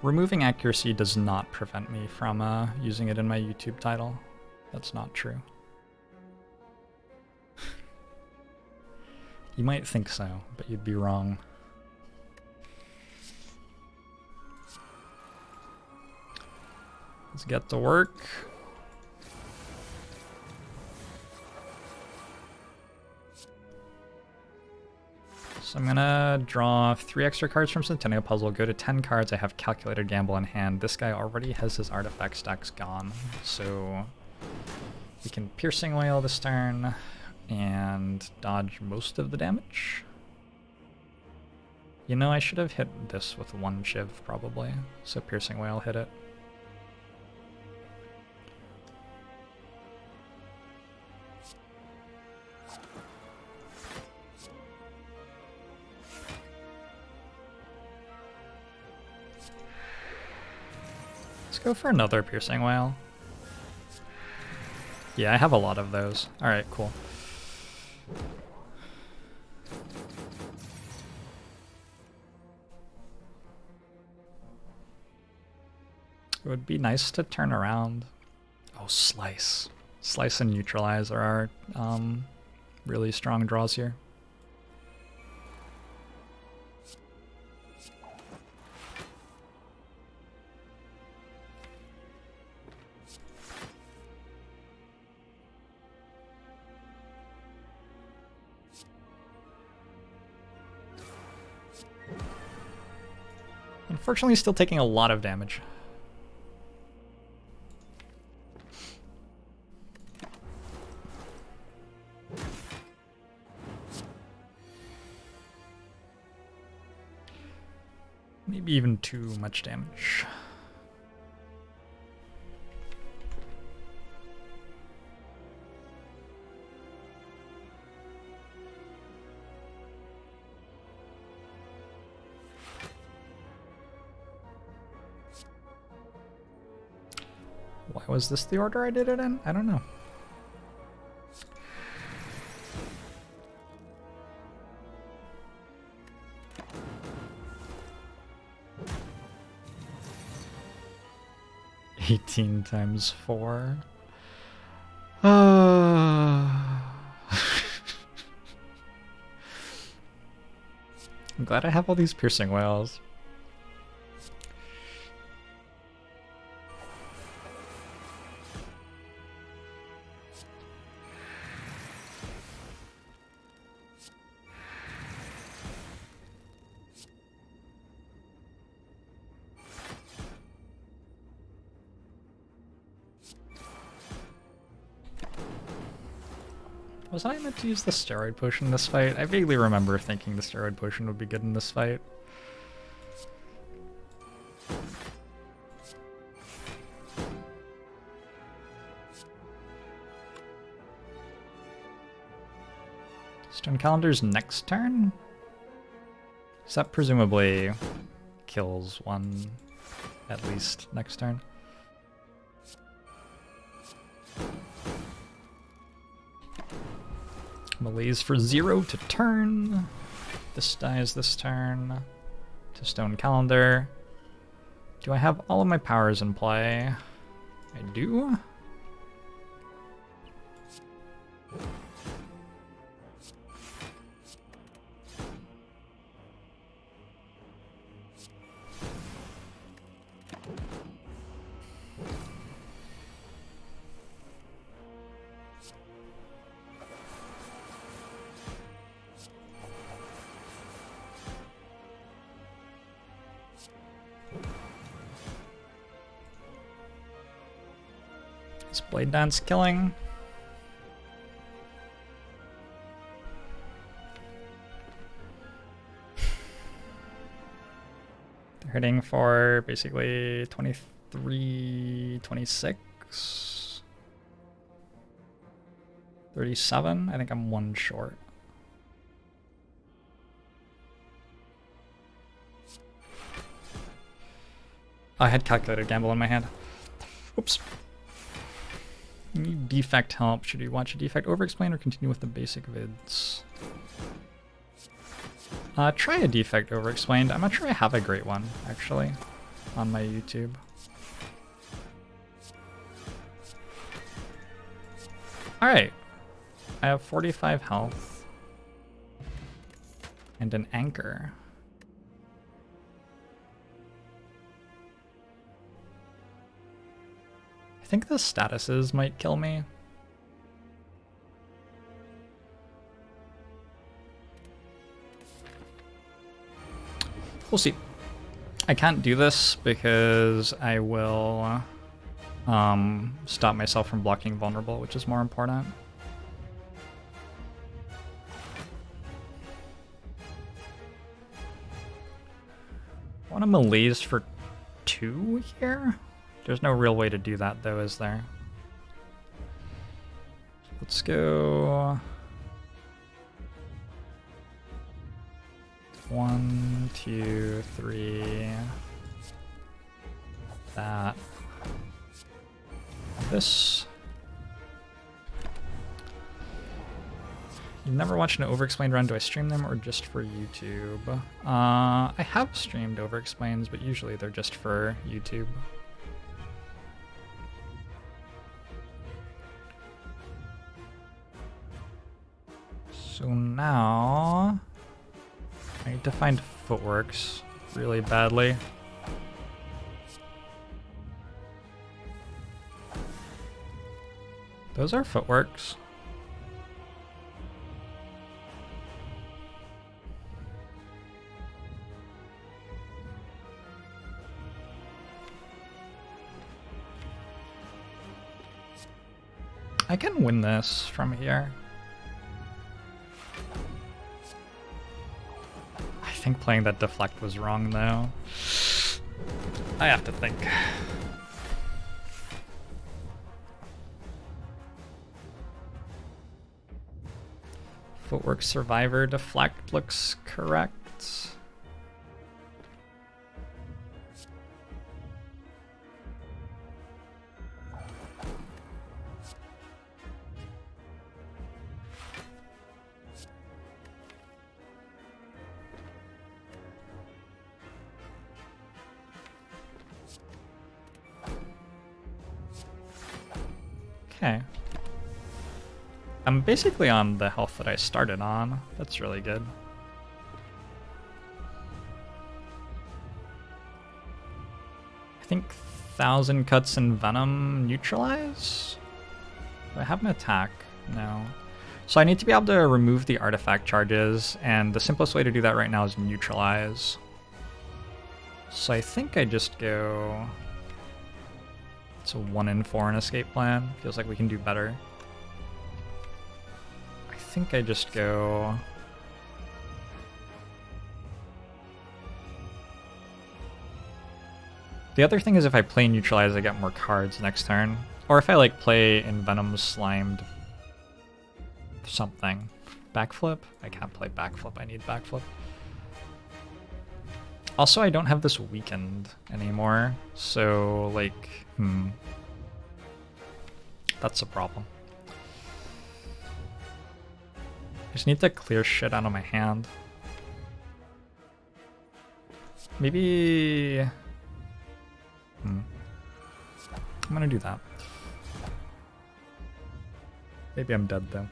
[SPEAKER 1] Removing Accuracy does not prevent me from using it in my YouTube title. That's not true. You might think so, but you'd be wrong. Let's get to work. So I'm gonna draw 3 extra cards from Centennial Puzzle, go to 10 cards. I have Calculated Gamble in hand. This guy already has his artifact stacks gone, so we can Piercing Whale this turn and dodge most of the damage. You know, I should have hit this with 1 Shiv probably, so Piercing Whale hit it. Go for another Piercing Whale. Yeah, I have a lot of those. Alright, cool. It would be nice to turn around. Oh, Slice. Slice and Neutralize are our really strong draws here. Unfortunately, still taking a lot of damage. Maybe even too much damage. Why was this the order I did it in? I don't know. $18 times 4. I'm glad I have all these piercing whales. Was I meant to use the steroid potion in this fight? I vaguely remember thinking the steroid potion would be good in this fight. Stone Calendar's next turn? So that presumably kills one at least next turn. Malaise for 0 to turn. This dies this turn. To Stone Calendar. Do I have all of my powers in play? I do. Is Blade Dance killing? They're hitting for basically 23, 26, 37. I think I'm one short. I had calculated gamble in my hand. Oops. Need defect help. Should you watch a defect overexplain or continue with the basic vids? Try a defect overexplained. I'm not sure I have a great one, actually, on my YouTube. Alright. I have 45 health. And an anchor. I think the statuses might kill me. We'll see. I can't do this because I will stop myself from blocking vulnerable, which is more important. I want a malaise for 2 here? There's no real way to do that though, is there? Let's go 1, 2, 3. That. This. You've never watched an Overexplained run. Do I stream them or just for YouTube? I have streamed Overexplains, but usually they're just for YouTube. So now I need to find footworks really badly. Those are footworks. I can win this from here. I think playing that deflect was wrong though. I have to think. Footwork Survivor deflect looks correct. Okay. I'm basically on the health that I started on. That's really good. I think 1,000 cuts and venom neutralize? Do I have an attack? No. So I need to be able to remove the artifact charges, and the simplest way to do that right now is neutralize. So I think I just go... It's a 1 in 4 in escape plan. Feels like we can do better. I think I just go... The other thing is if I play neutralize, I get more cards next turn. Or if I like play Envenom Slimed something. Backflip? I can't play backflip, I need backflip. Also, I don't have this weakened anymore, so like, that's a problem. I just need to clear shit out of my hand. Maybe... I'm gonna do that. Maybe I'm dead though.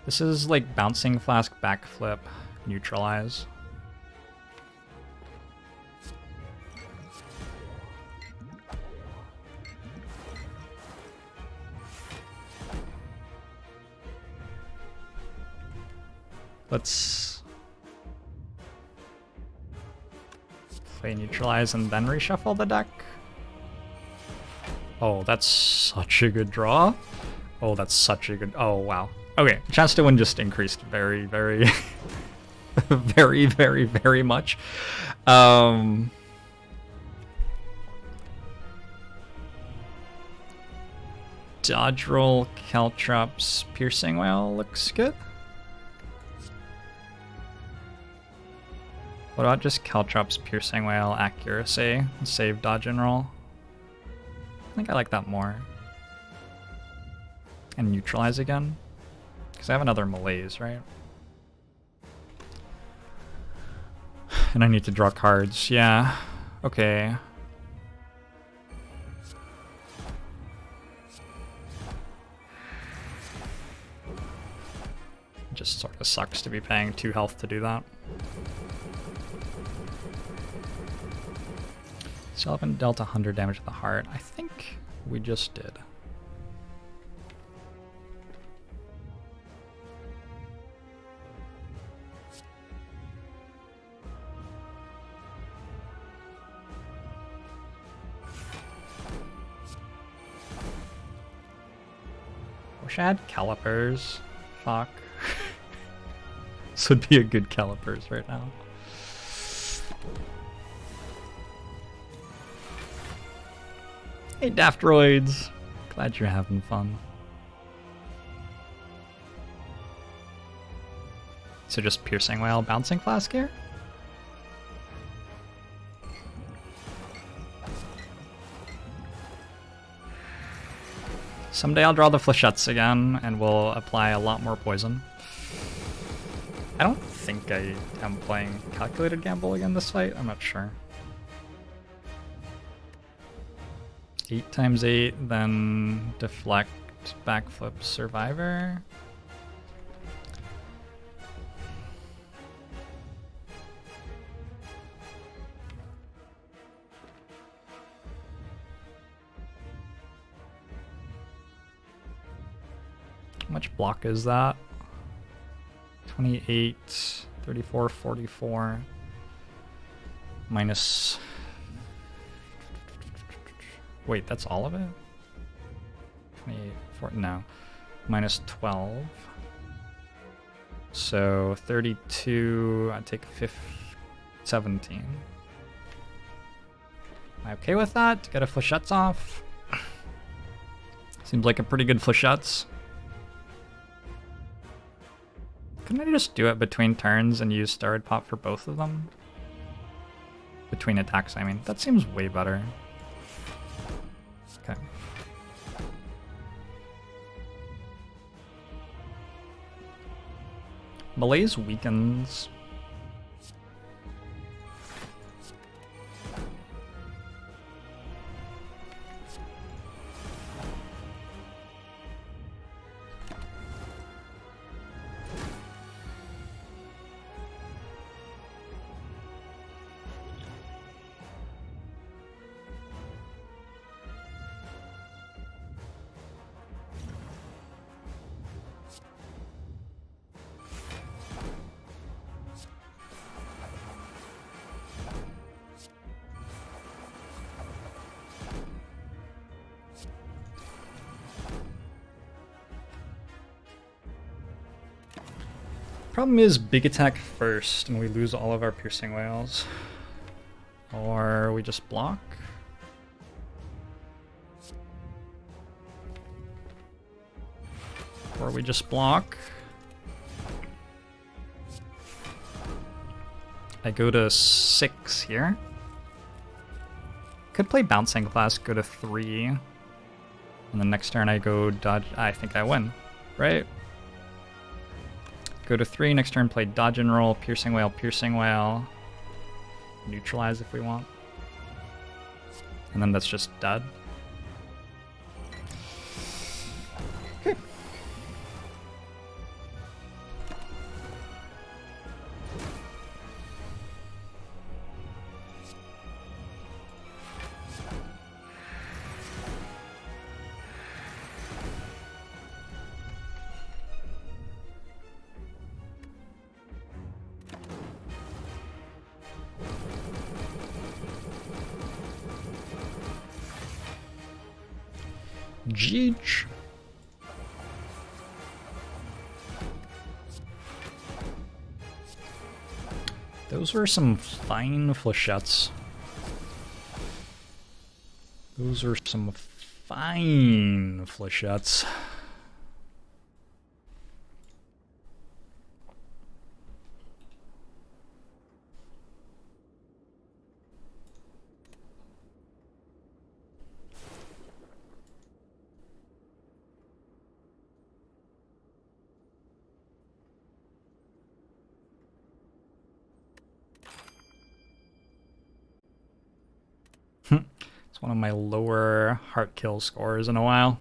[SPEAKER 1] This is like bouncing flask, backflip, neutralize. Let's play neutralize and then reshuffle the deck. Oh, that's such a good draw. Oh, that's such a good... Oh, wow. Okay, chance to win just increased very, very, very, very, very much. Dodge roll, Caltrops, Piercing Whale looks good. What about just Caltrops, Piercing Whale, Accuracy, save dodge and roll? I think I like that more. And neutralize again. Because I have another malaise, right? And I need to draw cards. Yeah. Okay. It just sort of sucks to be paying 2 health to do that. Still haven't dealt 100 damage to the heart. I think we just did. Wish I had calipers. Fuck. This would be a good calipers right now. Hey Daftroids! Glad you're having fun. So just Piercing Whale, Bouncing Flask here? Someday I'll draw the Flechettes again, and we'll apply a lot more poison. I don't think I am playing Calculated Gamble again this fight, I'm not sure. 8 times 8, then deflect, backflip, survivor. How much block is that? 28, 34, 44. Minus... Wait, that's all of it? 28, 4, no. Minus 12. So 32, I take 17. Am I okay with that? Get a Flechettes off. Seems like a pretty good Flechettes. Couldn't I just do it between turns and use Steroid Pop for both of them? Between attacks, I mean. That seems way better. Okay. Malaise weakens. Problem is big attack first and we lose all of our piercing whales. Or we just block. Or we just block. I go to 6 here. Could play Bouncing Class, go to 3. And then next turn I go dodge. I think I win, right? Go to 3, next turn play Dodge and Roll, Piercing Whale, neutralize if we want. And then that's just dead. Okay. Jeech. Those were some fine Flechettes. Those are some fine Flechettes. It's one of my lower heart kill scores in a while.